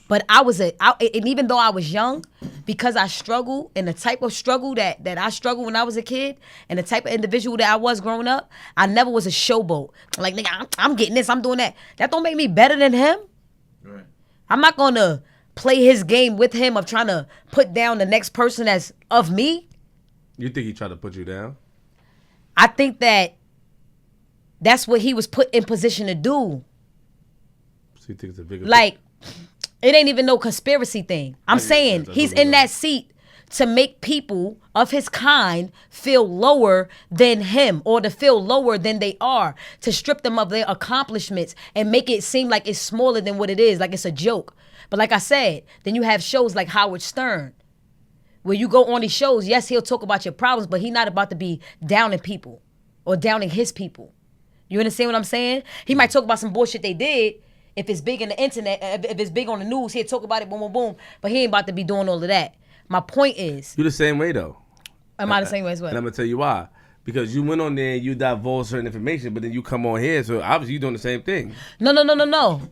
[SPEAKER 3] But and even though I was young, because I struggled and the type of struggle that I struggled when I was a kid and the type of individual that I was growing up, I never was a showboat. Like, nigga, I'm getting this, I'm doing that. That don't make me better than him. Right. I'm not gonna play his game with him of trying to put down the next person that's of me.
[SPEAKER 1] You think he tried to put you down?
[SPEAKER 3] I think that's what he was put in position to do.
[SPEAKER 1] So you think it's a bigger...
[SPEAKER 3] Like, it ain't even no conspiracy thing. I'm saying he's in that seat to make people of his kind feel lower than him or to feel lower than they are, to strip them of their accomplishments and make it seem like it's smaller than what it is, like it's a joke. But like I said, then you have shows like Howard Stern, where you go on these shows, yes, he'll talk about your problems, but he's not about to be downing people or downing his people. You understand what I'm saying? He might talk about some bullshit they did. If it's big in the internet, if it's big on the news, he'll talk about it, boom, boom, boom. But he ain't about to be doing all of that. My point is...
[SPEAKER 1] You're the same way, though.
[SPEAKER 3] Am I the same way as well?
[SPEAKER 1] And I'm going to tell you why. Because you went on there and you divulged certain information, but then you come on here, so obviously you're doing the same thing.
[SPEAKER 3] No.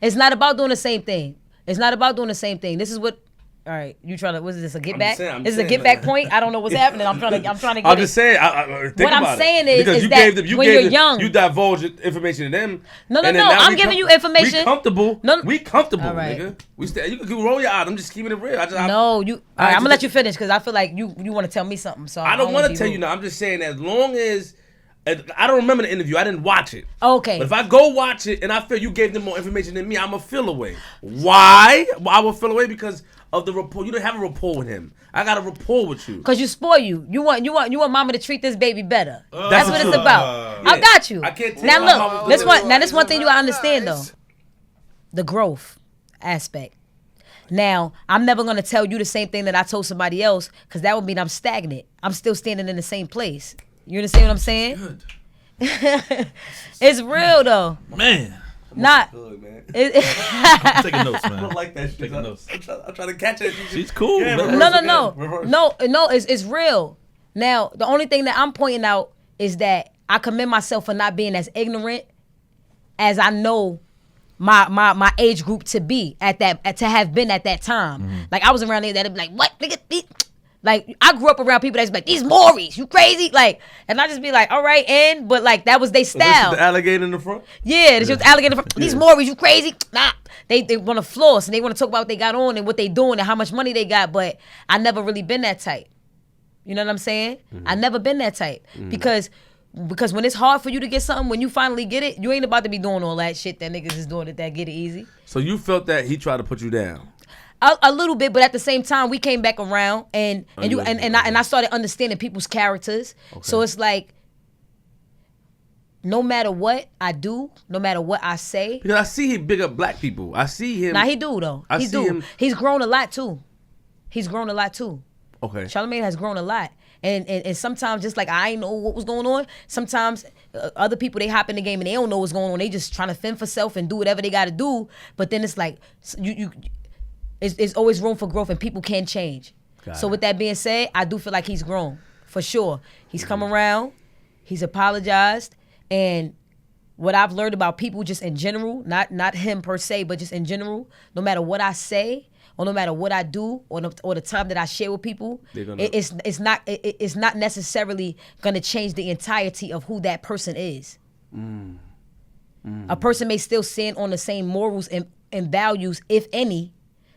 [SPEAKER 3] It's not about doing the same thing. This is what All right, you trying to? Was this a get
[SPEAKER 1] I'm
[SPEAKER 3] back?
[SPEAKER 1] saying,
[SPEAKER 3] This is a get back point. I don't know what's happening. I'm trying to get
[SPEAKER 1] I'm just
[SPEAKER 3] it.
[SPEAKER 1] saying. Think
[SPEAKER 3] What I'm
[SPEAKER 1] about
[SPEAKER 3] saying
[SPEAKER 1] it.
[SPEAKER 3] is
[SPEAKER 1] Because you
[SPEAKER 3] that
[SPEAKER 1] gave them,
[SPEAKER 3] when you're young,
[SPEAKER 1] you divulged information to them.
[SPEAKER 3] No.
[SPEAKER 1] and then now
[SPEAKER 3] I'm giving you information.
[SPEAKER 1] We comfortable.
[SPEAKER 3] No.
[SPEAKER 1] We comfortable,
[SPEAKER 3] All right.
[SPEAKER 1] nigga. You can roll your eyes. I'm just keeping it real.
[SPEAKER 3] No, you. All right, I'm gonna let you finish because I feel like you want to tell me something. So
[SPEAKER 1] I don't want to tell you now. I'm just saying as long as I don't remember the interview. I didn't watch it.
[SPEAKER 3] Okay.
[SPEAKER 1] But if I go watch it and I feel you gave them more information than me, I'ma feel away. Why? I will feel away because of the rapport. You don't have a rapport with him. I got a rapport with you.
[SPEAKER 3] Cause you spoil you. You want mama to treat this baby better. That's what it's about.
[SPEAKER 1] Yeah.
[SPEAKER 3] I got you.
[SPEAKER 1] I can't tell
[SPEAKER 3] now
[SPEAKER 1] my mama
[SPEAKER 3] look, this one thing you gotta understand though. The growth aspect. Now, I'm never gonna tell you the same thing that I told somebody else, cause that would mean I'm stagnant. I'm still standing in the same place. You understand what I'm saying?
[SPEAKER 1] Good.
[SPEAKER 3] It's real though.
[SPEAKER 2] Man.
[SPEAKER 3] Not.
[SPEAKER 1] Good, man.
[SPEAKER 2] I'm taking notes, man.
[SPEAKER 1] I don't like that shit.
[SPEAKER 2] Taking notes.
[SPEAKER 1] I'm trying to catch it.
[SPEAKER 2] She's cool.
[SPEAKER 1] Yeah,
[SPEAKER 2] bro.
[SPEAKER 1] reverse.
[SPEAKER 3] No, it's real. Now, the only thing that I'm pointing out is that I commend myself for not being as ignorant as I know my age group to be to have been at that time.
[SPEAKER 2] Mm-hmm.
[SPEAKER 3] Like I was around there that'd be like, what? Nigga, like I grew up around people that's like, these Mauries, you crazy? Like, and I just be like, all right, but like that was their style.
[SPEAKER 1] The alligator in the front?
[SPEAKER 3] Yeah, this was alligator. These Mauries, you crazy? Nah. They want to floss and they want to talk about what they got on and what they doing and how much money they got, but I never really been that type. You know what I'm saying?
[SPEAKER 1] Mm-hmm.
[SPEAKER 3] I never been that type. Because when it's hard for you to get something, when you finally get it, you ain't about to be doing all that shit that niggas is doing that get it easy.
[SPEAKER 1] So you felt that he tried to put you down?
[SPEAKER 3] A little bit, but at the same time, we came back around and I started understanding people's characters. Okay. So it's like, no matter what I do, no matter what I say.
[SPEAKER 1] Because I see him big up black people. I see him.
[SPEAKER 3] Nah, he do though.
[SPEAKER 1] I see him.
[SPEAKER 3] He's grown a lot too.
[SPEAKER 1] Okay.
[SPEAKER 3] Charlemagne has grown a lot. And sometimes just like I ain't know what was going on, sometimes other people, they hop in the game and they don't know what's going on. They just trying to fend for self and do whatever they got to do. But then it's like, it's always room for growth and people can change. So with that being said, I do feel like he's grown, for sure. He's come around, he's apologized, and what I've learned about people just in general, not him per se, but just in general, no matter what I say, or no matter what I do, or the time that I share with people, it's not necessarily gonna change the entirety of who that person is. A person may still stand on the same morals and values, if any,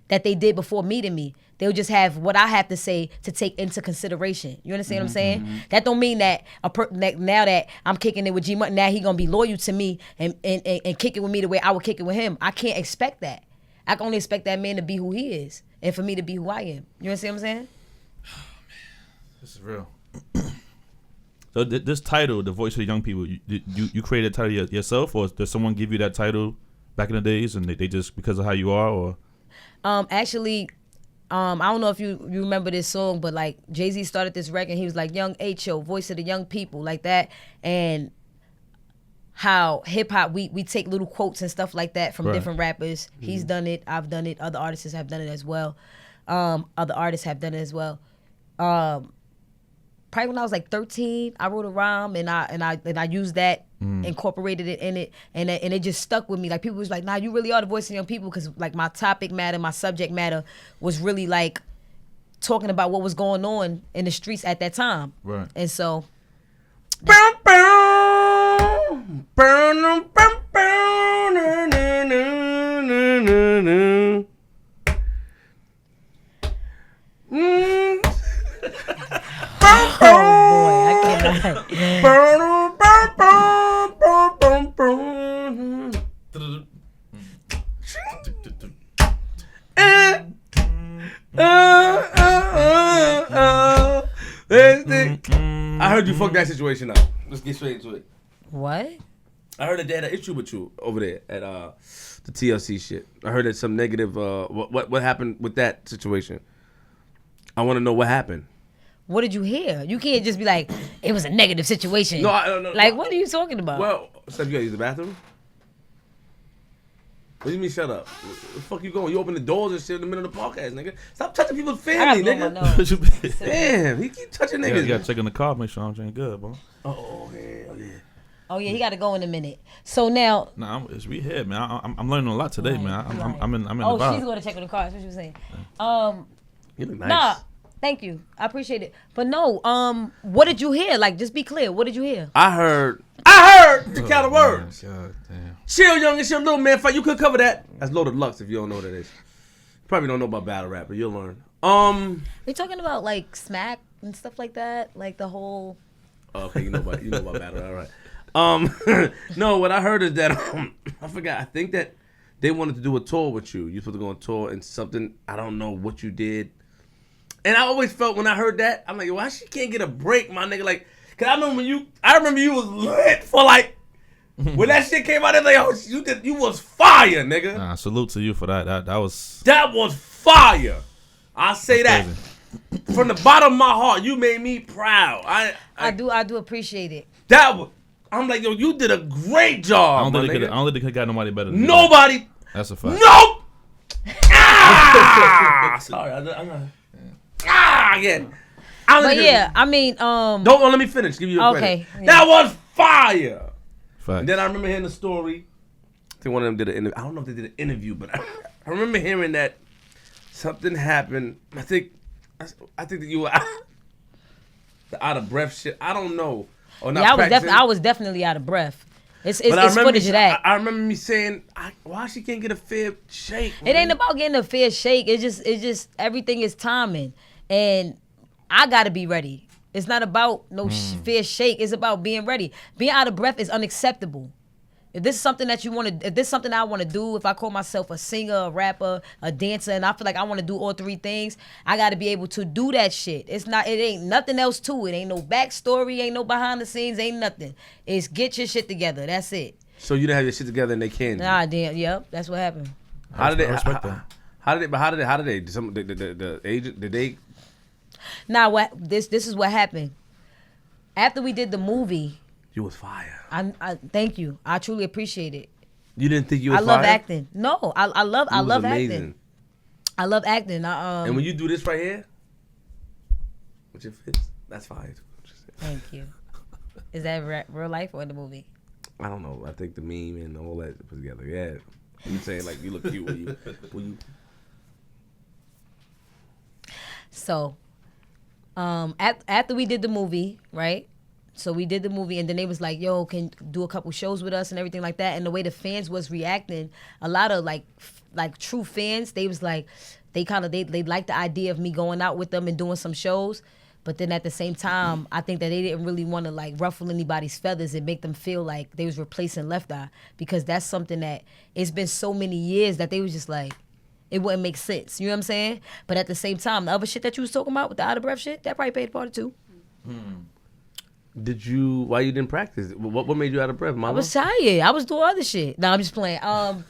[SPEAKER 3] that they did before meeting me. They'll just have what I have to say to take into consideration. You understand what I'm saying? That don't mean that now that I'm kicking it with G Money, now he gonna be loyal to me and kick it with me the way I would kick it with him. I can't expect that. I can only expect that man to be who he is and for me to be who I am. You understand what I'm saying?
[SPEAKER 2] Oh, man. This is real. So this title, The Voice of the Young People, you created that title yourself, or did someone give you that title back in the days and they just, because of how you are, or?
[SPEAKER 3] Actually, I don't know if you remember this song, but like Jay-Z started this record, he was like, Young H.O., Voice of the Young People, like that. And how hip hop, we take little quotes and stuff like that from different rappers. He's done it, I've done it, other artists have done it as well. Probably when I was like 13, I wrote a rhyme and I used that, incorporated it in it, and it just stuck with me. Like people was like, nah, you really are the voice of young people, because like my topic matter, my subject matter was really like talking about what was going on in the streets at that time. Right. And so
[SPEAKER 1] I heard you fuck that situation up. Let's get straight into it.
[SPEAKER 3] What?
[SPEAKER 1] I heard that they had an issue with you over there at the TLC shit. I heard that some negative. What happened with that situation? I want to know what happened.
[SPEAKER 3] What did you hear? You can't just be like, it was a negative situation.
[SPEAKER 1] No, I don't know.
[SPEAKER 3] Like, what are you talking about?
[SPEAKER 1] Well, Steph, you gotta use the bathroom? What do you mean shut up? Where the fuck you going? You open the doors and shit in the middle of the podcast, nigga. Stop touching people's family, nigga. Damn, he keep touching niggas.
[SPEAKER 2] You gotta check in the car, make sure I'm doing good, bro.
[SPEAKER 1] Oh yeah,
[SPEAKER 3] he gotta go in a minute. So now,
[SPEAKER 2] we here, man. I'm learning a lot today, man. I'm in the vibe.
[SPEAKER 3] She's going to check on the car. That's what she was saying.
[SPEAKER 1] You look nice.
[SPEAKER 3] Nah, thank you. I appreciate it. But no, what did you hear? Like, just be clear. What did you hear?
[SPEAKER 1] I heard the count of words.
[SPEAKER 2] God damn.
[SPEAKER 1] Chill, young, it's your little man fight. You could cover that. That's Loaded Lux if you don't know what that is. Probably don't know about battle rap, but you'll learn.
[SPEAKER 3] We talking about like smack and stuff like that, like the whole.
[SPEAKER 1] Okay, you know about battle rap, all right. No, what I heard is that I forgot. I think that they wanted to do a tour with you. You're supposed to go on tour and something. I don't know what you did. And I always felt when I heard that, I'm like, why she can't get a break, my nigga? Like, cause I remember you was lit for like when that shit came out. It's like, oh, you was fire, nigga.
[SPEAKER 2] Nah, salute to you for that. That was
[SPEAKER 1] fire. I say that
[SPEAKER 2] crazy.
[SPEAKER 1] from the bottom of my heart. You made me proud.
[SPEAKER 3] I do appreciate it.
[SPEAKER 1] I'm like, yo, you did a great job.
[SPEAKER 2] I don't think they could got nobody better than you.
[SPEAKER 1] Nobody.
[SPEAKER 2] That's a fact.
[SPEAKER 1] Nope. Sorry, I'm not. Again.
[SPEAKER 3] But yeah, I mean,
[SPEAKER 1] Don't let me finish. Give you a credit.
[SPEAKER 3] Yeah.
[SPEAKER 1] That was fire.
[SPEAKER 2] Fact.
[SPEAKER 1] And then I remember hearing the story. I think one of them did an interview. I don't know if they did an interview, but I remember hearing that something happened. I think that you were out of breath. Shit. I don't know. Or not
[SPEAKER 3] I was definitely out of breath. It's footage of that.
[SPEAKER 1] I remember me saying, why she can't get a fair shake?
[SPEAKER 3] It ain't about getting a fair shake. It's just everything is timing, and I gotta be ready. It's not about no fair shake. It's about being ready. Being out of breath is unacceptable. If this is something that if this is something I want to do, if I call myself a singer, a rapper, a dancer, and I feel like I want to do all three things, I got to be able to do that shit. It ain't nothing else to it. Ain't no backstory, ain't no behind the scenes, ain't nothing. It's get your shit together. That's it.
[SPEAKER 1] So you didn't have your shit together and they canned you?
[SPEAKER 3] Nah, damn. Yep, that's what happened.
[SPEAKER 1] How did they?
[SPEAKER 2] How did they?
[SPEAKER 1] The agent? Did they?
[SPEAKER 3] Nah, this is what happened. After we did the movie.
[SPEAKER 1] You was fire.
[SPEAKER 3] I thank you. I truly appreciate it.
[SPEAKER 1] You didn't think you was fire?
[SPEAKER 3] I love acting. No, I love
[SPEAKER 1] amazing.
[SPEAKER 3] acting. I love acting.
[SPEAKER 1] And when you do this right here, with your fist, that's fire.
[SPEAKER 3] Thank you. Is that real life or in the movie?
[SPEAKER 1] I don't know. I think the meme and all that put together. Yeah. You saying like you look cute when you.
[SPEAKER 3] So, after we did the movie, right? So we did the movie, and then they was like, "Yo, can do a couple shows with us and everything like that." And the way the fans was reacting, a lot of like true fans, they was like, they liked the idea of me going out with them and doing some shows. But then at the same time, I think that they didn't really want to like ruffle anybody's feathers and make them feel like they was replacing Left Eye, because that's something that it's been so many years that they was just like, it wouldn't make sense. You know what I'm saying? But at the same time, the other shit that you was talking about with the out of breath shit, that probably played a part too.
[SPEAKER 1] Why you didn't practice? What made you out of breath, Mama?
[SPEAKER 3] I was tired. I was doing other shit. No, I'm just playing. I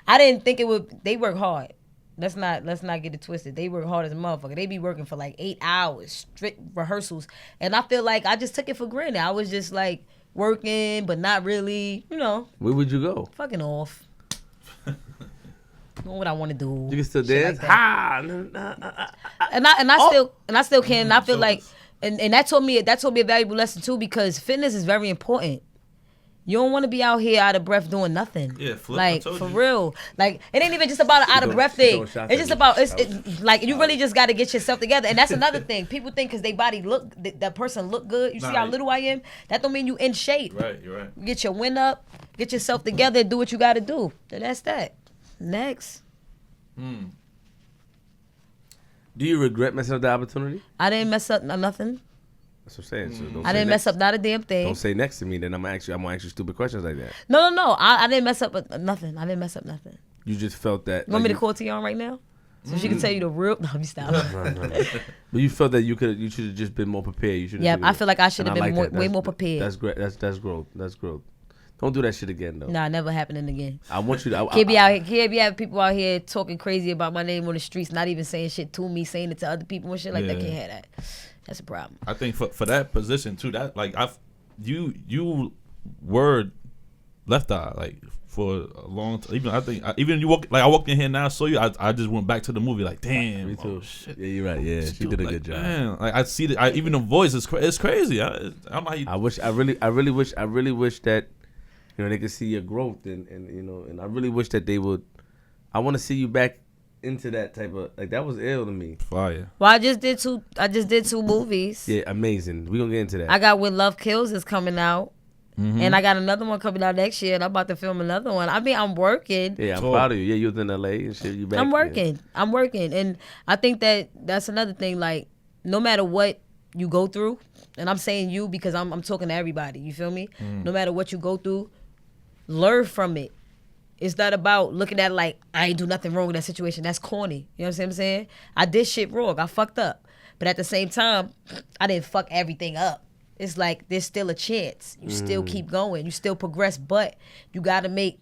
[SPEAKER 3] didn't think it would. They work hard. Let's not get it twisted. They work hard as a motherfucker. They be working for like 8 hours, strict rehearsals. And I feel like I just took it for granted. I was just like working, but not really, you know.
[SPEAKER 1] Where would you go?
[SPEAKER 3] Fucking off. Doing what I want to do.
[SPEAKER 1] You can still dance?
[SPEAKER 3] Like and I still can. And I feel like, and that taught me a valuable lesson too, because fitness is very important. You don't want to be out here out of breath doing nothing.
[SPEAKER 2] Yeah, flip.
[SPEAKER 3] Like for real. Like it ain't even just about an out of breath thing. It's just about like you really just got to get yourself together. And that's another thing. People think because they body look, that person look good. You see how little I am. That don't mean you in shape.
[SPEAKER 2] Right, you're right.
[SPEAKER 3] Get your wind up. Get yourself together. And do what you got to do. Then that's that. Next.
[SPEAKER 1] Do you regret messing up the opportunity?
[SPEAKER 3] I didn't mess up nothing.
[SPEAKER 1] That's what I'm saying. So
[SPEAKER 3] I didn't mess up not a damn thing.
[SPEAKER 1] Don't say next to me, then I'm gonna ask you stupid questions like that.
[SPEAKER 3] No. I didn't mess up nothing. I didn't mess up nothing.
[SPEAKER 1] You just felt that.
[SPEAKER 3] You want me to call Tion right now? So she can tell you the real. No, I'm stopping.
[SPEAKER 1] No. But you felt that you should have just been more prepared. You should.
[SPEAKER 3] Yeah, I feel like I should have been way more prepared.
[SPEAKER 1] That's great. That's growth. That's growth. Don't do that shit again, though.
[SPEAKER 3] Nah, never happening again.
[SPEAKER 1] I want you to.
[SPEAKER 3] Can't be having people out here talking crazy about my name on the streets, not even saying shit to me, saying it to other people and shit like that. Can't have that. That's a problem.
[SPEAKER 2] I think for that position too, that like you were Left Eye like for a long time. Even I think even you I walked in here now, saw you. I just went back to the movie like damn.
[SPEAKER 1] Me too.
[SPEAKER 2] Oh, shit.
[SPEAKER 1] Yeah, you're right. Yeah, she did a good job.
[SPEAKER 2] Man, like I see that. Even the voice is it's crazy. I don't know how you.
[SPEAKER 1] I really wish that. You know, they could see your growth, and you know, and I really wish that they would. I want to see you back into that type of like that was ill to me.
[SPEAKER 2] Fire.
[SPEAKER 3] Well, I just did two movies.
[SPEAKER 1] Yeah, amazing. We gonna get into that.
[SPEAKER 3] I got When Love Kills is coming out.
[SPEAKER 2] Mm-hmm.
[SPEAKER 3] And I got another one coming out next year, and I'm about to film another one. I mean, I'm working.
[SPEAKER 1] Yeah, I'm proud of you. Yeah, you was in LA and shit. You back.
[SPEAKER 3] I'm working, and I think that's another thing. Like, no matter what you go through, and I'm saying you because I'm talking to everybody. You feel me? No matter what you go through, learn from it. It's not about looking at it like I ain't do nothing wrong in that situation. That's corny. You know what I'm saying? I did shit wrong. I fucked up, but at the same time, I didn't fuck everything up. It's like there's still a chance. You still keep going. You still progress, but you got to make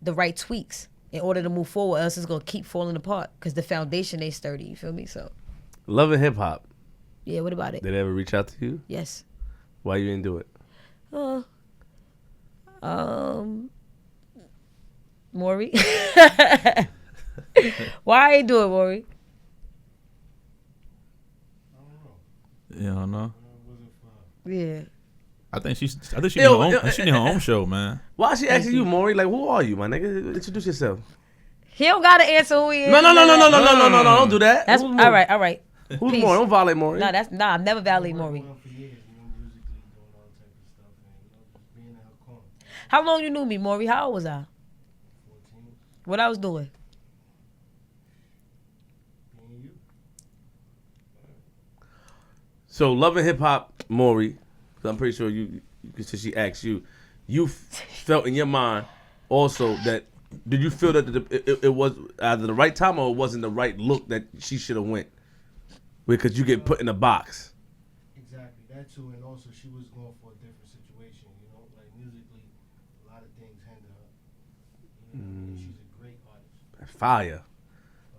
[SPEAKER 3] the right tweaks in order to move forward. Else it's gonna keep falling apart because the foundation ain't sturdy. You feel me? So,
[SPEAKER 1] Love and Hip Hop.
[SPEAKER 3] yeah. What about it?
[SPEAKER 1] Did they ever reach out to you?
[SPEAKER 3] Yes.
[SPEAKER 1] Why you didn't do it?
[SPEAKER 3] Maury. Why I ain't do it, Maury?
[SPEAKER 2] You don't know.
[SPEAKER 3] Yeah.
[SPEAKER 2] I think she need her own show, man.
[SPEAKER 1] Why is she asking you, Maury? Like, who are you, my nigga? Introduce yourself.
[SPEAKER 3] He don't gotta answer who he is.
[SPEAKER 1] No, don't do that.
[SPEAKER 3] That's
[SPEAKER 1] Who's
[SPEAKER 3] all
[SPEAKER 1] Maury?
[SPEAKER 3] right.
[SPEAKER 1] Who's
[SPEAKER 3] Peace.
[SPEAKER 1] Maury? Don't violate Maury.
[SPEAKER 3] I've never violated Maury. How long you knew me, Maury? How old was I?
[SPEAKER 4] 14.
[SPEAKER 3] What I was doing?
[SPEAKER 1] So, Love and Hip Hop, Maury, 'cause I'm pretty sure since she asked you, you felt in your mind also that, did you feel that it was either the right time or it wasn't the right look that she should have went? Because you get put in a box.
[SPEAKER 4] Exactly, that too, and also she was going for a different situation, like musically, a lot of things hinder her. And she's a great artist.
[SPEAKER 1] Fire.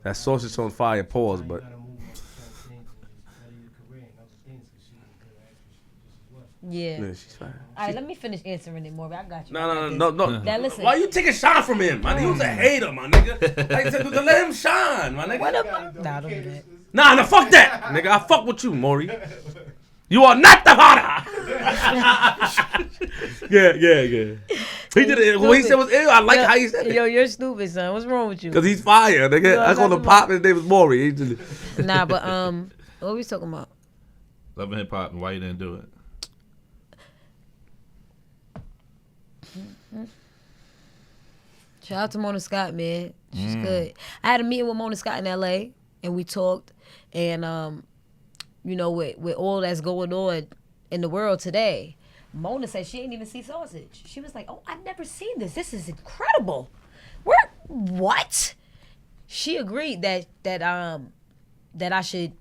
[SPEAKER 1] That sausage on fire, pause, but.
[SPEAKER 4] You gotta move on to certain things and just study your career and other things because she was a good actress just as well.
[SPEAKER 3] Yeah.
[SPEAKER 1] Yeah, she's fine.
[SPEAKER 3] All right, let me finish answering it, Maury. I got you.
[SPEAKER 1] No.
[SPEAKER 3] Now listen.
[SPEAKER 1] Why you taking shine from him, man? He was a hater, my nigga. Like, to let him shine, my nigga.
[SPEAKER 3] What up? Nah, don't do that.
[SPEAKER 1] Nah, fuck that, nigga. I fuck with you, Maury. You are not the harder. yeah. He did it. What he said was ill. I like how he said it.
[SPEAKER 3] Yo, you're stupid, son. What's wrong with you?
[SPEAKER 1] Cause he's fire, nigga. I call him Pop. His name was Maury.
[SPEAKER 3] Nah, but what we talking about?
[SPEAKER 2] Love and Hip Hop, and why you didn't do it?
[SPEAKER 3] Shout out to Mona Scott, man. She's good. I had a meeting with Mona Scott in LA, and we talked. And with all that's going on in the world today, Mona said she ain't even see sausage. She was like, "Oh, I've never seen this. This is incredible. What?" She agreed that I should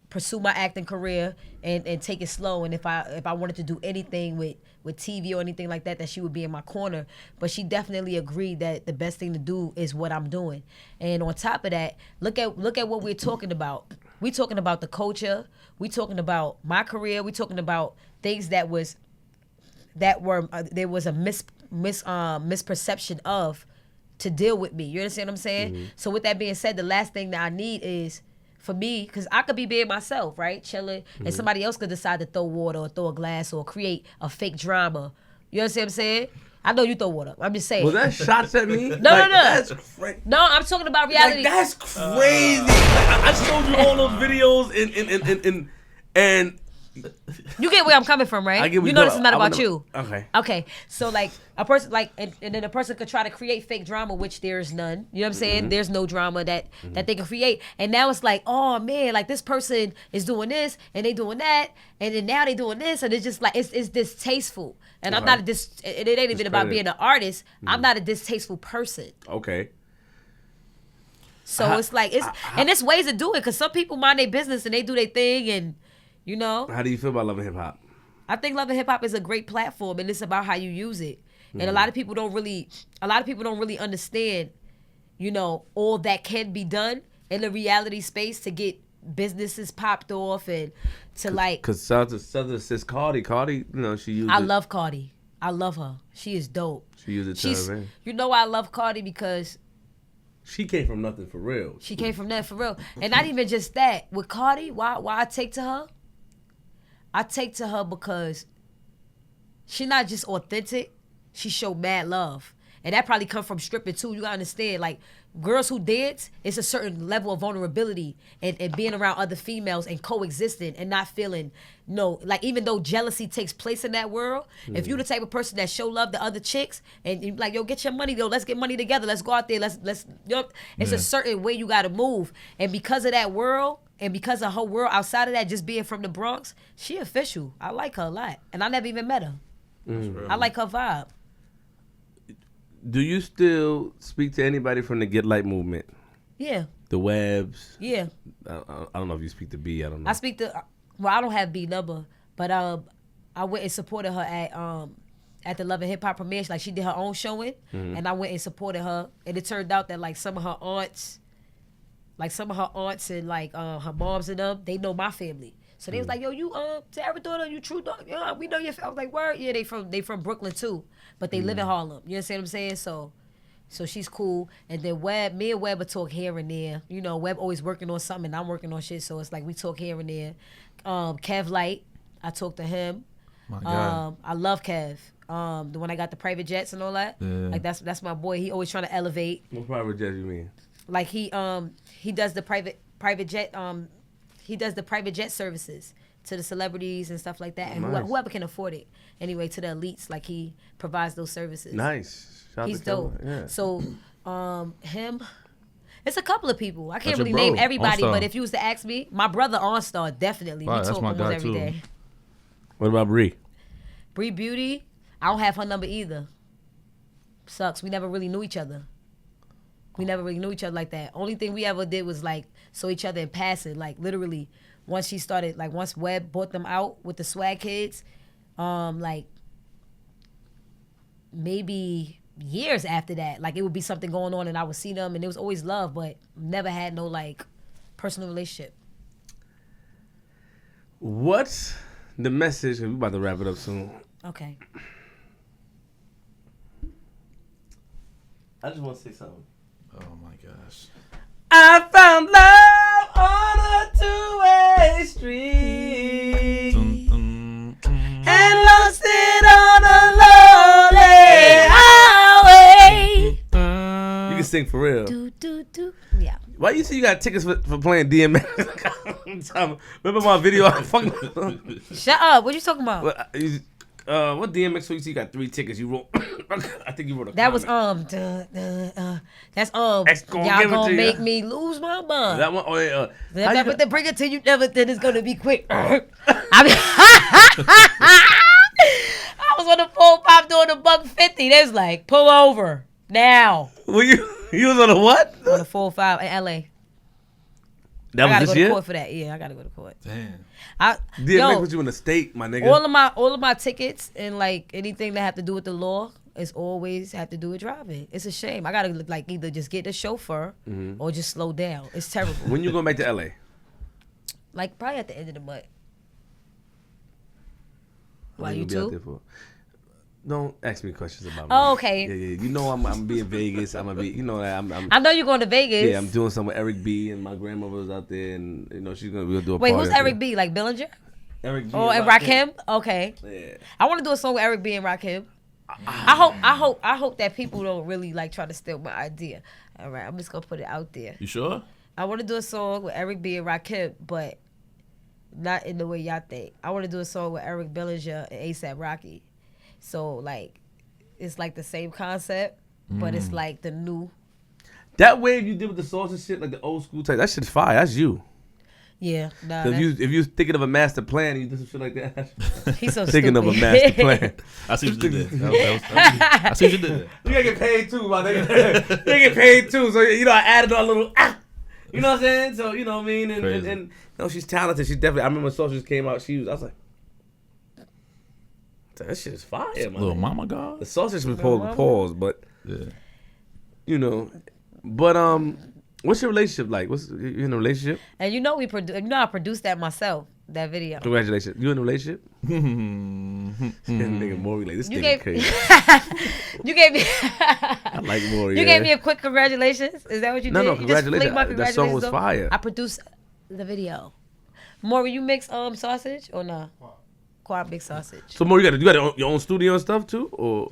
[SPEAKER 3] pursue my acting career and take it slow. And if I wanted to do anything with TV or anything like that she would be in my corner. But she definitely agreed that the best thing to do is what I'm doing. And on top of that, look at what we're talking about. We talking about the culture. We talking about my career. We talking about things there was a misperception of to deal with me. You understand what I'm saying? Mm-hmm. So with that being said, the last thing that I need is for me, because I could be being myself, right? Chilling, and somebody else could decide to throw water or throw a glass or create a fake drama. You understand what I'm saying? I know you throw water. I'm just saying.
[SPEAKER 1] Was that shots at me?
[SPEAKER 3] No.
[SPEAKER 1] That's crazy.
[SPEAKER 3] No, I'm talking about reality.
[SPEAKER 1] That's crazy. I showed you all those videos and
[SPEAKER 3] you get where I'm coming from, right?
[SPEAKER 1] I get where
[SPEAKER 3] you know
[SPEAKER 1] you
[SPEAKER 3] this is not
[SPEAKER 1] I
[SPEAKER 3] about
[SPEAKER 1] know.
[SPEAKER 3] you.
[SPEAKER 1] Okay.
[SPEAKER 3] So like a person and then a person could try to create fake drama, which there is none. You know what I'm saying? There's no drama that they can create. And now it's like, oh man, like this person is doing this and they doing that, and then now they doing this, and it's just like it's distasteful. And I'm not it ain't even about being an artist. I'm not a distasteful person.
[SPEAKER 1] Okay.
[SPEAKER 3] So it's like and there's ways to do it, because some people mind their business and they do their thing, and
[SPEAKER 1] How do you feel about Love and Hip Hop?
[SPEAKER 3] I think Love and Hip Hop is a great platform, and it's about how you use it. And a lot of people don't really understand, all that can be done in the reality space to get businesses popped off and to like.
[SPEAKER 1] Because Southern sis Cardi, she used
[SPEAKER 3] I love Cardi. I love her. She is dope.
[SPEAKER 1] She used it to her man.
[SPEAKER 3] I love Cardi because
[SPEAKER 1] she came from nothing for real.
[SPEAKER 3] She came from that for real. And not even just that. With Cardi, why I take to her? I take to her because she not just authentic, she showed mad love. And that probably come from stripping too. You gotta understand, like, girls who dance, it's a certain level of vulnerability and being around other females and coexisting and not feeling, like, even though jealousy takes place in that world, if you the type of person that show love to other chicks and you like, yo, get your money, yo, let's get money together, let's go out there, let's it's a certain way you gotta move. And because of that world, and because of her world outside of that, just being from the Bronx, she official. I like her a lot. And I never even met her. I like her vibe.
[SPEAKER 1] Do you still speak to anybody from the Get Light movement?
[SPEAKER 3] Yeah.
[SPEAKER 1] The Webs?
[SPEAKER 3] Yeah.
[SPEAKER 1] I don't know if you speak to B. I don't know.
[SPEAKER 3] I speak to, well, I don't have B number, but I went and supported her at the Love and Hip Hop premiere. Like, she did her own showing, and I went and supported her. And it turned out that, like, some of her aunts and, like, her moms and them, they know my family. So they was like, yo, you Sarah daughter, you true daughter, we know your family. I was like, word? Yeah, they from Brooklyn too, but they live in Harlem. You understand what I'm saying? So she's cool. And then me and Webb would talk here and there. You know, Webb always working on something and I'm working on shit, so it's like we talk here and there. Kev Light, I talk to him.
[SPEAKER 2] My God.
[SPEAKER 3] I love Kev. The one I got the private jets and all that.
[SPEAKER 2] Yeah.
[SPEAKER 3] Like that's my boy. He always trying to elevate.
[SPEAKER 1] What private jet you mean?
[SPEAKER 3] Like he does the private jet he does the private jet services to the celebrities and stuff like that, and whoever can afford it. Anyway, to the elites, like he provides those services.
[SPEAKER 1] Nice.
[SPEAKER 3] He's dope.
[SPEAKER 1] Yeah.
[SPEAKER 3] So him, it's a couple of people. I can't
[SPEAKER 2] That's your
[SPEAKER 3] really name
[SPEAKER 2] bro,
[SPEAKER 3] everybody,
[SPEAKER 2] OnStar.
[SPEAKER 3] but if you was to ask me, my brother OnStar, definitely.
[SPEAKER 2] Right,
[SPEAKER 3] We
[SPEAKER 2] that's
[SPEAKER 3] talk
[SPEAKER 2] my
[SPEAKER 3] almost
[SPEAKER 2] guy,
[SPEAKER 3] every
[SPEAKER 2] too.
[SPEAKER 3] day.
[SPEAKER 1] What about Bree?
[SPEAKER 3] Bree Beauty, I don't have her number either. Sucks. We never really knew each other. We never really knew each other like that. Only thing we ever did was like saw each other in passing. Like literally, once she started, like once Webb bought them out with the Swag Kids, like maybe years after that, like it would be something going on and I would see them and it was always love, but never had no like personal relationship.
[SPEAKER 1] What's the message? We about to wrap it up soon.
[SPEAKER 3] Okay.
[SPEAKER 1] I just want to say something.
[SPEAKER 2] Oh my gosh.
[SPEAKER 1] I found love on a two-way street
[SPEAKER 2] Dun, dun, dun.
[SPEAKER 1] and lost it on a lonely highway. You can sing for real.
[SPEAKER 3] Do, do, do. Yeah.
[SPEAKER 1] Why you say you got tickets for playing DMX? Remember my video? I fucking.
[SPEAKER 3] Shut up. What you talking about?
[SPEAKER 1] What DMX song you see? You got 3 tickets. You wrote. I think you wrote a.
[SPEAKER 3] That was
[SPEAKER 1] comment.
[SPEAKER 3] that's
[SPEAKER 1] X gon'
[SPEAKER 3] y'all
[SPEAKER 1] give it
[SPEAKER 3] gonna
[SPEAKER 1] to
[SPEAKER 3] make
[SPEAKER 1] ya.
[SPEAKER 3] me lose my mind.
[SPEAKER 1] That one. Oh yeah.
[SPEAKER 3] Never to bring it to you. Never then it's gonna be quick. I mean, I was on the 4-5 doing the $150. They was like, pull over now.
[SPEAKER 1] Were you? You was on a what?
[SPEAKER 3] On the 4-5 in LA.
[SPEAKER 1] That
[SPEAKER 3] I gotta
[SPEAKER 1] was
[SPEAKER 3] go
[SPEAKER 1] this year.
[SPEAKER 3] to court for that. Yeah, I gotta go to court.
[SPEAKER 2] Damn.
[SPEAKER 1] DMX put you in the state, my nigga.
[SPEAKER 3] All of my tickets and like anything that have to do with the law is always have to do with driving. It's a shame. I gotta like either just get the chauffeur or just slow down. It's terrible.
[SPEAKER 1] When you going back to LA?
[SPEAKER 3] Like probably at the end of the month. Why
[SPEAKER 1] When
[SPEAKER 3] you
[SPEAKER 1] gonna be out
[SPEAKER 3] too?
[SPEAKER 1] there for? Don't ask me questions about me.
[SPEAKER 3] Oh, okay.
[SPEAKER 1] Yeah. You know I'm gonna be in Vegas. I'm gonna be. You know that I'm
[SPEAKER 3] I know you're going to Vegas.
[SPEAKER 1] yeah, I'm doing something with Eric B. and my grandmother was out there, and you know she's gonna we'll do a
[SPEAKER 3] Wait,
[SPEAKER 1] party
[SPEAKER 3] who's
[SPEAKER 1] out
[SPEAKER 3] Eric
[SPEAKER 1] there.
[SPEAKER 3] B? Like Billinger?
[SPEAKER 1] Eric B.
[SPEAKER 3] Oh, and Rakim? Okay.
[SPEAKER 1] Yeah.
[SPEAKER 3] I want to do a song with Eric B and Rakim. I hope that people don't really like try to steal my idea. All right, I'm just gonna put it out there.
[SPEAKER 2] You sure?
[SPEAKER 3] I want to do a song with Eric B and Rakim, but not in the way y'all think. I want to do a song with Eric Bellinger and ASAP Rocky. So like, it's like the same concept, but it's like the new.
[SPEAKER 1] That wave you did with the sauce and shit, like the old school type, that shit's fire. That's you.
[SPEAKER 3] Yeah, nah.
[SPEAKER 1] If you thinking of a master plan and you do some shit like that,
[SPEAKER 3] He's so
[SPEAKER 1] thinking
[SPEAKER 3] stupid.
[SPEAKER 1] of a master plan.
[SPEAKER 2] I see what you did there. I see what you did there.
[SPEAKER 1] You gotta get paid too, my nigga. You gotta get paid too. So you know, I added on a little. You know what I'm saying? So you know what I mean. And you know, she's talented. She's definitely. I remember when Sauces came out. I was like, that shit is fire, man.
[SPEAKER 2] Lil Mama God.
[SPEAKER 1] The sausage was pause, but
[SPEAKER 2] Yeah.
[SPEAKER 1] you know, but what's your relationship like? You in a relationship?
[SPEAKER 3] And you know I produced that myself. That video.
[SPEAKER 1] Congratulations. You in a relationship? Nigga Maury like this
[SPEAKER 3] You
[SPEAKER 1] nigga
[SPEAKER 3] gave
[SPEAKER 1] crazy.
[SPEAKER 3] you gave me.
[SPEAKER 1] I like Maury.
[SPEAKER 3] You gave me a quick congratulations. Is that what you did?
[SPEAKER 1] No,
[SPEAKER 3] You just
[SPEAKER 1] congratulations.
[SPEAKER 3] flicked my
[SPEAKER 1] That song was
[SPEAKER 3] congratulations
[SPEAKER 1] fire.
[SPEAKER 3] I produced the video. Maury, you mix sausage or no? Quad big sausage.
[SPEAKER 1] So Maury, you got your own studio and stuff too, or?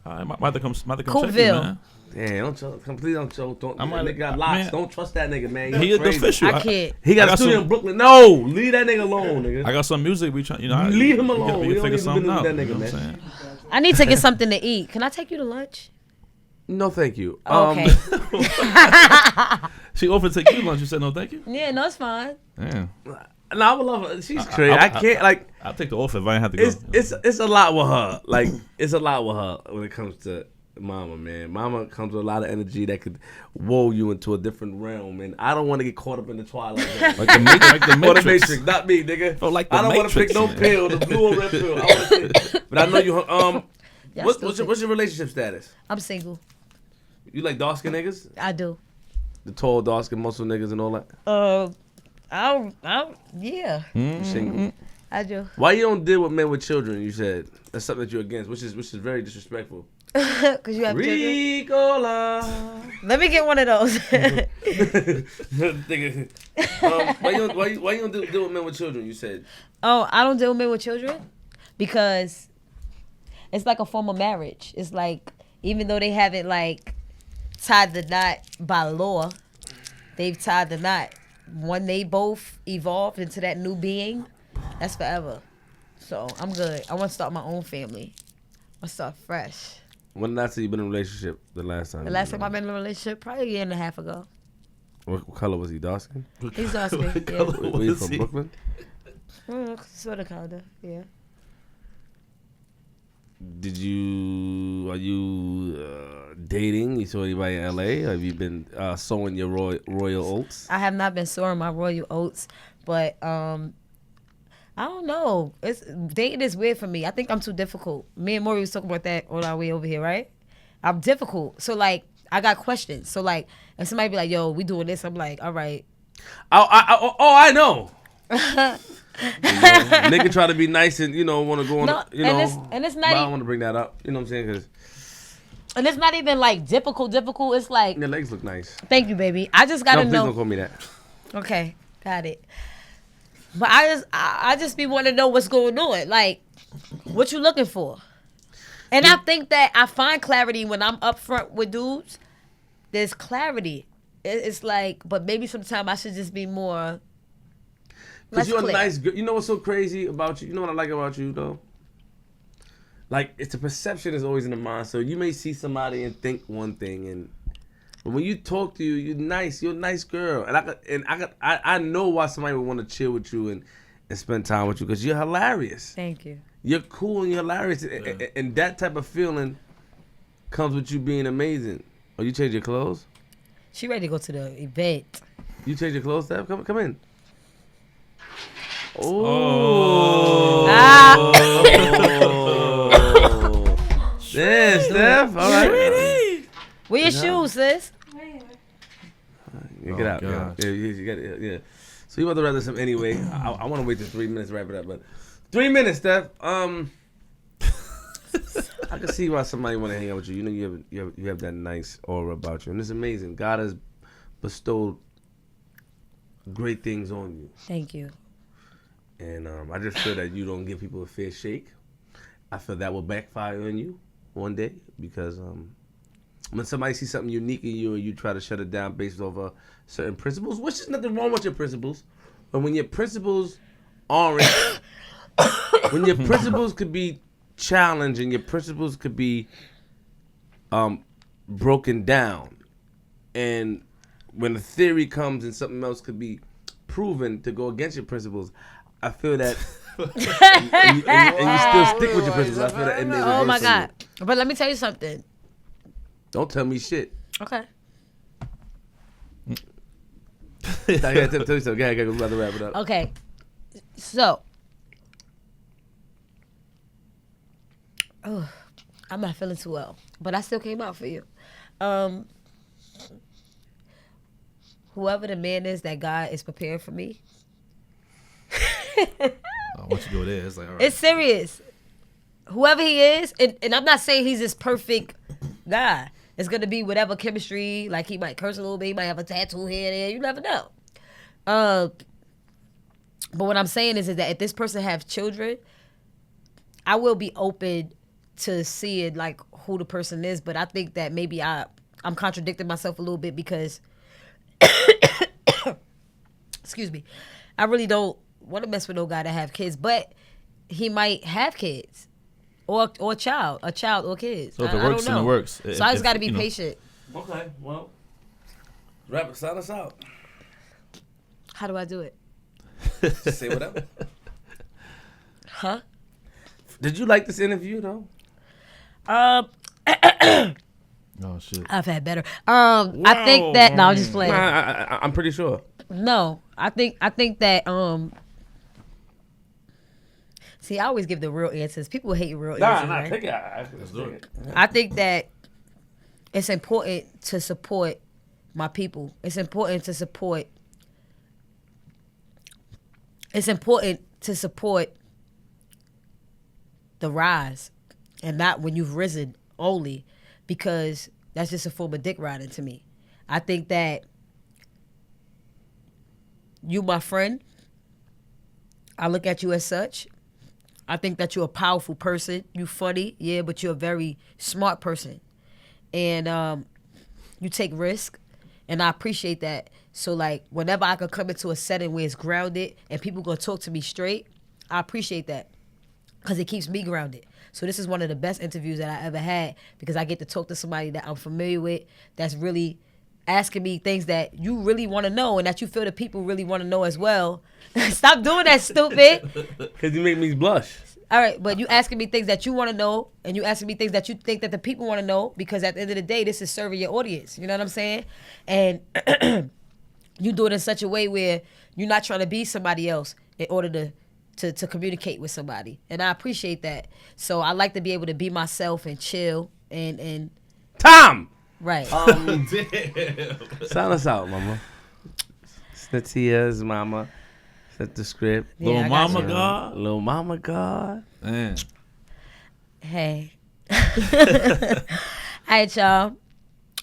[SPEAKER 2] I might have to come check you,
[SPEAKER 3] Cookville.
[SPEAKER 2] man.
[SPEAKER 1] Damn, completely don't choke. Don't.
[SPEAKER 2] I might-
[SPEAKER 1] Nigga got locks.
[SPEAKER 2] man.
[SPEAKER 1] Don't trust that nigga, man.
[SPEAKER 2] He is
[SPEAKER 1] crazy.
[SPEAKER 2] official.
[SPEAKER 3] I can't.
[SPEAKER 1] He got
[SPEAKER 2] I
[SPEAKER 1] a
[SPEAKER 2] got
[SPEAKER 1] studio
[SPEAKER 2] some-
[SPEAKER 1] in Brooklyn. No, leave that nigga alone, nigga.
[SPEAKER 2] I got some music. We try,
[SPEAKER 1] Leave him alone.
[SPEAKER 2] We
[SPEAKER 1] We
[SPEAKER 2] can
[SPEAKER 1] don't
[SPEAKER 2] figure
[SPEAKER 1] need to
[SPEAKER 2] something
[SPEAKER 1] do
[SPEAKER 2] out.
[SPEAKER 1] that
[SPEAKER 2] You
[SPEAKER 1] nigga,
[SPEAKER 2] know what I'm
[SPEAKER 1] man.
[SPEAKER 2] saying?
[SPEAKER 3] I need to get something to eat. Can I take you to lunch?
[SPEAKER 1] No, thank you.
[SPEAKER 3] Okay.
[SPEAKER 2] She offered to take you lunch. You said no, thank you.
[SPEAKER 3] Yeah, no, it's fine.
[SPEAKER 2] Damn.
[SPEAKER 1] No, I would love her. She's crazy. I can't like.
[SPEAKER 2] I'll take the offer if I ain't have to go.
[SPEAKER 1] It's a lot with her. Like it's a lot with her when it comes to Mama, man. Mama comes with a lot of energy that could woo you into a different realm, and I don't want to get caught up in the twilight zone.
[SPEAKER 2] like the
[SPEAKER 1] Or the
[SPEAKER 2] Matrix.
[SPEAKER 1] Matrix, not me, nigga.
[SPEAKER 2] Oh, like the
[SPEAKER 1] I don't want to pick
[SPEAKER 2] Matrix,
[SPEAKER 1] no
[SPEAKER 2] man.
[SPEAKER 1] pill, the blue or red pill. I wanna pick, but I know you.
[SPEAKER 3] Yeah,
[SPEAKER 1] What's your relationship status?
[SPEAKER 3] I'm single.
[SPEAKER 1] You like dark skin niggas?
[SPEAKER 3] I do.
[SPEAKER 1] The tall, dark skin, muscle niggas and all that?
[SPEAKER 3] Yeah,
[SPEAKER 1] You single.
[SPEAKER 3] I do.
[SPEAKER 1] Why you don't deal with men with children? You said that's something that you're against, which is very disrespectful.
[SPEAKER 3] Cause you have children.
[SPEAKER 1] Ricola.
[SPEAKER 3] Let me get one of those.
[SPEAKER 1] Nigga. Why you don't deal with men with children? You said.
[SPEAKER 3] Oh, I don't deal with men with children because it's like a form of marriage. It's like even though they haven't like tied the knot by law, they've tied the knot. When they both evolved into that new being, that's forever. So I'm good. I want to start my own family. I want to start fresh.
[SPEAKER 1] When last time you been in a relationship? The last time.
[SPEAKER 3] The last time I've been in a relationship, probably a year and a half ago.
[SPEAKER 1] What color was he? Dark skin?
[SPEAKER 3] He's dark skin.
[SPEAKER 2] What
[SPEAKER 3] Yeah.
[SPEAKER 2] color
[SPEAKER 1] Were you
[SPEAKER 2] was
[SPEAKER 1] from
[SPEAKER 2] he?
[SPEAKER 1] Brooklyn?
[SPEAKER 3] Sort of, kinda. Yeah.
[SPEAKER 1] Are you dating? You saw anybody in LA? Have you been sowing your royal oats?
[SPEAKER 3] I have not been sowing my royal oats, but I don't know. Dating is weird for me. I think I'm too difficult. Me and Maury was talking about that on our way over here, right? I'm difficult. So like I got questions. So like if somebody be like, yo, we doing this, I'm like, all right.
[SPEAKER 1] I know. Nigga try to be nice and want to go on.
[SPEAKER 3] No, and it's not
[SPEAKER 1] I don't
[SPEAKER 3] even,
[SPEAKER 1] want to bring that up. You know what I'm saying? Because
[SPEAKER 3] and it's not even like difficult. It's like,
[SPEAKER 1] your legs look nice.
[SPEAKER 3] thank you, baby. I just gotta
[SPEAKER 1] Please
[SPEAKER 3] know.
[SPEAKER 1] don't call me that.
[SPEAKER 3] Okay, got it. But I just be wanting to know what's going on. Like, what you looking for? And I think that I find clarity when I'm upfront with dudes. There's clarity. It's like, but maybe sometimes I should just be more.
[SPEAKER 1] Because you're
[SPEAKER 3] clear.
[SPEAKER 1] a nice girl. You know what's so crazy about you? You know what I like about you, though? Like, it's the perception is always in the mind. So you may see somebody and think one thing, but when you talk to you, you're nice. You're a nice girl. I know why somebody would want to chill with you and spend time with you because you're hilarious.
[SPEAKER 3] Thank you.
[SPEAKER 1] You're cool and you're hilarious. And that type of feeling comes with you being amazing. Oh, you change your clothes?
[SPEAKER 3] She ready to go to the event.
[SPEAKER 1] You change your clothes, Steph? Come in. Oh. Damn, Steph. All right.
[SPEAKER 3] Where your shoes, sis?
[SPEAKER 1] Yeah, get out.
[SPEAKER 2] God.
[SPEAKER 1] Yeah, you got it. Yeah. So you want to wrap this up anyway. I want to wait till 3 minutes to wrap it up, but 3 minutes, Steph. I can see why somebody want to hang out with you. You know, you have that nice aura about you, and it's amazing. God has bestowed great things on you.
[SPEAKER 3] Thank you.
[SPEAKER 1] And I just feel that you don't give people a fair shake. I feel that will backfire on you one day because when somebody sees something unique in you and you try to shut it down based off certain principles, which is nothing wrong with your principles, but when your principles aren't, when your principles could be challenged and your principles could be broken down, and when a theory comes and something else could be proven to go against your principles, I feel that, and you still stick with your principles. I feel that it may
[SPEAKER 3] Oh my
[SPEAKER 1] reverse on
[SPEAKER 3] God. But let me tell you something.
[SPEAKER 1] you. Don't tell me shit.
[SPEAKER 3] Okay.
[SPEAKER 1] I gotta tell you something. Go ahead, we're about to wrap it up.
[SPEAKER 3] Okay. So. Oh, I'm not feeling too well, but I still came out for you. Whoever the man is that God is prepared for me.
[SPEAKER 2] Once you go there, it's like, all right.
[SPEAKER 3] It's serious. Whoever he is, and I'm not saying he's this perfect guy. It's gonna be whatever chemistry. Like he might curse a little bit, he might have a tattoo here and there. You never know. But what I'm saying is that if this person have children, I will be open to seeing like who the person is, but I think that maybe I'm contradicting myself a little bit because excuse me, I really don't want to mess with no guy that have kids, but he might have kids or a child or kids.
[SPEAKER 2] So if it works, then it works.
[SPEAKER 3] So I just got to be patient.
[SPEAKER 1] Okay, well, rap, sign us out.
[SPEAKER 3] How do I do it?
[SPEAKER 1] Just say whatever.
[SPEAKER 3] Huh?
[SPEAKER 1] Did you like this interview though?
[SPEAKER 2] Oh shit.
[SPEAKER 3] I've had better. I think that no, I'm just playing.
[SPEAKER 1] I'm pretty sure.
[SPEAKER 3] No, I think that see, I always give the real answers. People hate real answers. Right?
[SPEAKER 1] Take it. Let's do it.
[SPEAKER 3] I think that it's important to support my people. It's important to support the rise and not when you've risen only, because that's just a form of dick riding to me. I think that you, my friend, I look at you as such. I think that you're a powerful person. You funny, yeah, but you're a very smart person. And you take risk, and I appreciate that. So, like, whenever I can come into a setting where it's grounded and people gonna talk to me straight, I appreciate that because it keeps me grounded. So this is one of the best interviews that I ever had because I get to talk to somebody that I'm familiar with that's really asking me things that you really want to know and that you feel the people really want to know as well. Stop doing that, stupid.
[SPEAKER 1] Because you make me blush.
[SPEAKER 3] All right, but you asking me things that you want to know, and you asking me things that you think that the people want to know, because at the end of the day, this is serving your audience. You know what I'm saying? And you do it in such a way where you're not trying to be somebody else in order to communicate with somebody. And I appreciate that. So I like to be able to be myself and chill and
[SPEAKER 1] Tom!
[SPEAKER 3] Right.
[SPEAKER 2] Damn.
[SPEAKER 1] Sound us out, mama. It's Naitia's mama. Set the script.
[SPEAKER 3] Yeah,
[SPEAKER 2] Lil
[SPEAKER 3] I got
[SPEAKER 2] Mama
[SPEAKER 3] you.
[SPEAKER 2] God.
[SPEAKER 1] Lil Mama God.
[SPEAKER 2] Man.
[SPEAKER 3] Hey. All right, y'all.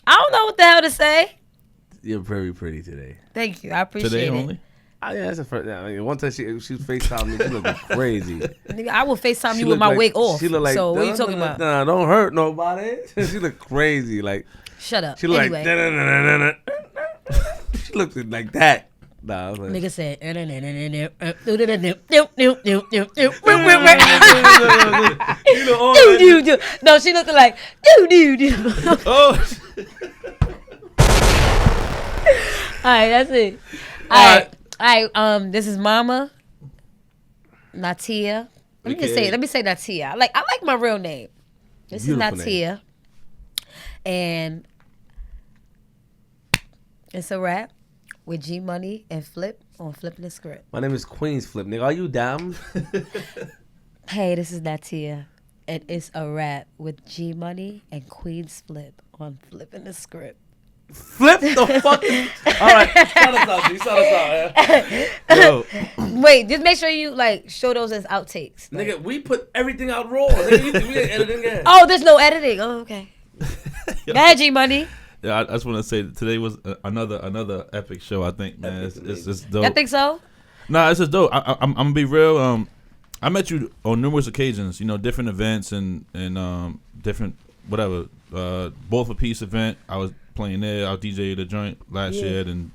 [SPEAKER 3] I don't know what the hell to say.
[SPEAKER 1] You're very pretty today.
[SPEAKER 3] Thank you. I appreciate
[SPEAKER 2] Today
[SPEAKER 3] it.
[SPEAKER 2] only?
[SPEAKER 1] Oh, yeah, that's the first. I mean, one time she FaceTimed me. She looked crazy.
[SPEAKER 3] Nigga, I will FaceTime
[SPEAKER 1] She
[SPEAKER 3] you with
[SPEAKER 1] looked
[SPEAKER 3] my
[SPEAKER 1] like-
[SPEAKER 3] wig off.
[SPEAKER 1] She looked like,
[SPEAKER 3] so what are you talking about?
[SPEAKER 1] Nah, don't hurt nobody. She looked crazy. Like
[SPEAKER 3] Shut up.
[SPEAKER 1] she looked
[SPEAKER 3] Anyway.
[SPEAKER 1] like. She looked like that. Nah, I was like,
[SPEAKER 3] Nigga said.
[SPEAKER 1] you know, all that-
[SPEAKER 3] No, she looked like.
[SPEAKER 2] Oh.
[SPEAKER 3] All right, that's it. All right. This is Mama Naitia. Let me say Naitia. I like my real name. This
[SPEAKER 1] Beautiful
[SPEAKER 3] is
[SPEAKER 1] name.
[SPEAKER 3] Naitia, and it's a rap with G Money and Flip on Flipping the Script.
[SPEAKER 1] My name is Queenzflip, nigga. Are you down?
[SPEAKER 3] Hey, this is Naitia, and it's a rap with G Money and Queenzflip on Flipping the Script.
[SPEAKER 1] Flip the fucking. All right, shout us out, G. Shout us out,
[SPEAKER 2] Yo.
[SPEAKER 3] Wait, just make sure you like show those as outtakes. Like,
[SPEAKER 1] nigga. We put everything out raw. Nigga, we ain't editing it.
[SPEAKER 3] oh, there's no editing. Oh, okay. Bad G Money.
[SPEAKER 2] Yeah, I just want to say that today was another epic show. I think, man, it's just dope.
[SPEAKER 3] I think so.
[SPEAKER 2] Nah, it's just dope. I'm gonna be real. I met you on numerous occasions. You know, different events and different whatever. Both a Peace event. I was playing there. I was DJ the joint last year, and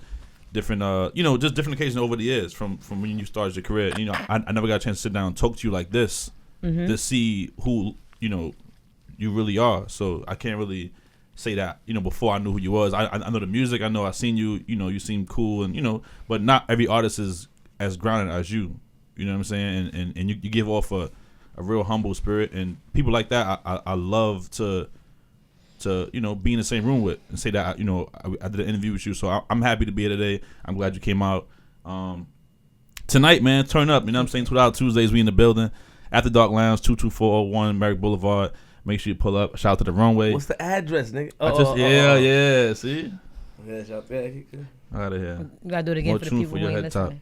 [SPEAKER 2] different. Just different occasions over the years from when you started your career. You know, I never got a chance to sit down and talk to you like this to see who you really are. So I can't really say that before I knew who you was. I know the music. I know I seen you. You seem cool and but not every artist is as grounded as you. You know what I'm saying? And you give off a real humble spirit, and people like that I love to be in the same room with and say that I did an interview with you. So I'm happy to be here today. I'm glad you came out. Tonight, man, turn up. You know what I'm saying? 2 Tuesdays, we in the building. After Dark Lounge, 22401 Merrick Boulevard. Make sure you pull up. Shout out to the Runway.
[SPEAKER 1] What's the address, nigga?
[SPEAKER 2] Yeah. See,
[SPEAKER 1] Yeah, shout out.
[SPEAKER 2] out of here.
[SPEAKER 3] You gotta do it again
[SPEAKER 2] More
[SPEAKER 3] for the
[SPEAKER 2] tune
[SPEAKER 3] people
[SPEAKER 2] for
[SPEAKER 3] who
[SPEAKER 2] your
[SPEAKER 3] ain't
[SPEAKER 2] head top.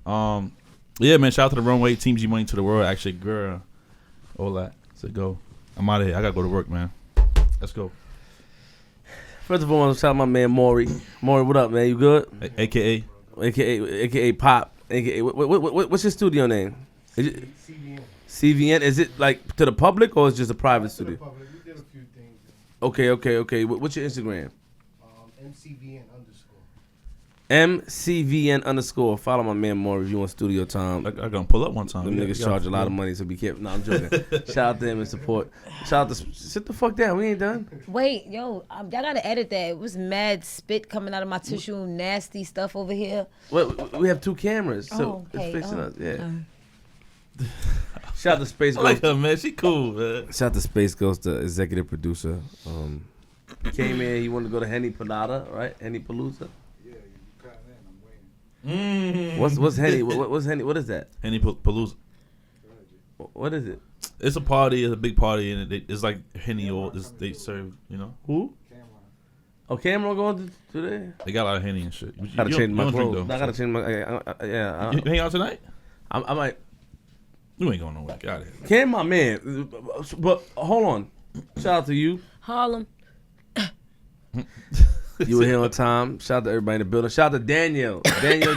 [SPEAKER 3] listening.
[SPEAKER 2] Yeah, man. Shout out to the Runway. Team G Money to the world. Actually, girl, all that. So go. I'm out of here. I gotta go to work, man. Let's go.
[SPEAKER 1] First of all, I want to shout out my man Maury. Maury, what up, man? You good?
[SPEAKER 2] AKA
[SPEAKER 1] AKA Pop. AKA what's your studio name? Is it
[SPEAKER 4] CVN.
[SPEAKER 1] CVN? Is it like to the public or is it just a private
[SPEAKER 4] To the
[SPEAKER 1] studio?
[SPEAKER 4] public. We did a few things.
[SPEAKER 1] Okay. What's your Instagram?
[SPEAKER 4] MCVN_.
[SPEAKER 1] MCVN_. Follow my man more review on Studio Time.
[SPEAKER 2] I gonna pull up one time.
[SPEAKER 1] Them niggas charge a lot of money, so be careful. No, I'm joking. Shout out to them and support. Shout out to sit the fuck down. We ain't done.
[SPEAKER 3] Wait, yo, y'all gotta edit that. It was mad spit coming out of my tissue, nasty stuff over here.
[SPEAKER 1] Well, we have 2 cameras, so
[SPEAKER 3] okay.
[SPEAKER 1] it's fixing us. Yeah.
[SPEAKER 3] Uh.
[SPEAKER 1] Shout out to Space
[SPEAKER 2] I like
[SPEAKER 1] Ghost.
[SPEAKER 2] her, man. She cool, man.
[SPEAKER 1] Shout out to Space Ghost, the executive producer. Came in. He wanted to go to Henny Palada, right? Henny Palooza.
[SPEAKER 4] Yeah, you cut in. I'm waiting.
[SPEAKER 1] What's Henny? What's Henny? What is that?
[SPEAKER 2] Henny Palooza.
[SPEAKER 1] What is it?
[SPEAKER 2] It's a party. It's a big party, and it's like Henny or they serve. You know,
[SPEAKER 1] Who? Oh, Cameron going to there?
[SPEAKER 2] they got a lot of Henny and shit. You
[SPEAKER 1] Gotta change my
[SPEAKER 2] don't drink,
[SPEAKER 1] clothes.
[SPEAKER 2] though,
[SPEAKER 1] I gotta
[SPEAKER 2] so.
[SPEAKER 1] change my. Yeah.
[SPEAKER 2] You hang out tonight?
[SPEAKER 1] I might.
[SPEAKER 2] You ain't going nowhere. Get out of here.
[SPEAKER 1] Cam, my man. But hold on. Shout out to you.
[SPEAKER 3] Harlem.
[SPEAKER 1] You were here on time. Shout out to everybody in the building. Shout out to Daniel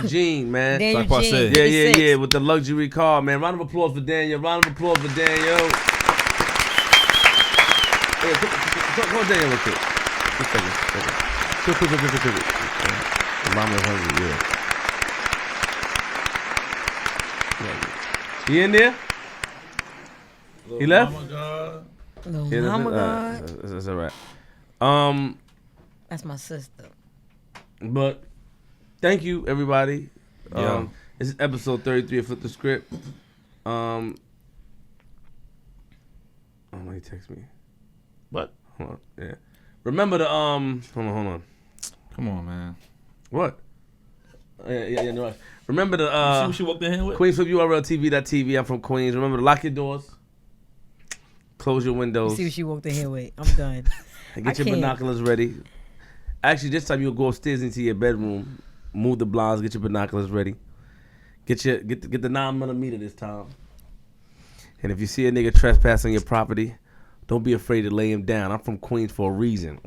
[SPEAKER 1] Jean, man.
[SPEAKER 3] Daniel
[SPEAKER 2] like I
[SPEAKER 3] Jean,
[SPEAKER 2] said.
[SPEAKER 1] Yeah,
[SPEAKER 3] 56.
[SPEAKER 1] with the luxury car, man. Round of applause for Daniel. Round of applause for Daniel. Yeah, go on Daniel real quick. Just a second. Quick. Mama's hungry, yeah. He in there? He left?
[SPEAKER 2] Oh my God.
[SPEAKER 3] No,
[SPEAKER 1] Yeah,
[SPEAKER 3] mama
[SPEAKER 1] that's
[SPEAKER 3] God.
[SPEAKER 1] all right.
[SPEAKER 3] That's my sister.
[SPEAKER 1] But thank you, everybody.
[SPEAKER 2] Yeah.
[SPEAKER 1] This is episode 33 of Flip the Script. Oh, he text me.
[SPEAKER 2] What?
[SPEAKER 1] Hold on. Yeah. Remember the hold on.
[SPEAKER 2] Come on, man.
[SPEAKER 1] What? Yeah, no rush. Remember the
[SPEAKER 2] See what she walked in here with?
[SPEAKER 1] Queenzflip URL TV.tv. I'm from Queens. Remember to lock your doors. Close your windows.
[SPEAKER 3] See what she walked in here with. I'm done.
[SPEAKER 1] And
[SPEAKER 3] I
[SPEAKER 1] get your
[SPEAKER 3] can't.
[SPEAKER 1] binoculars ready. Actually, this time you'll go upstairs into your bedroom, move the blinds, get your binoculars ready. Get the 9mm this time. And if you see a nigga trespass on your property, don't be afraid to lay him down. I'm from Queens for a reason.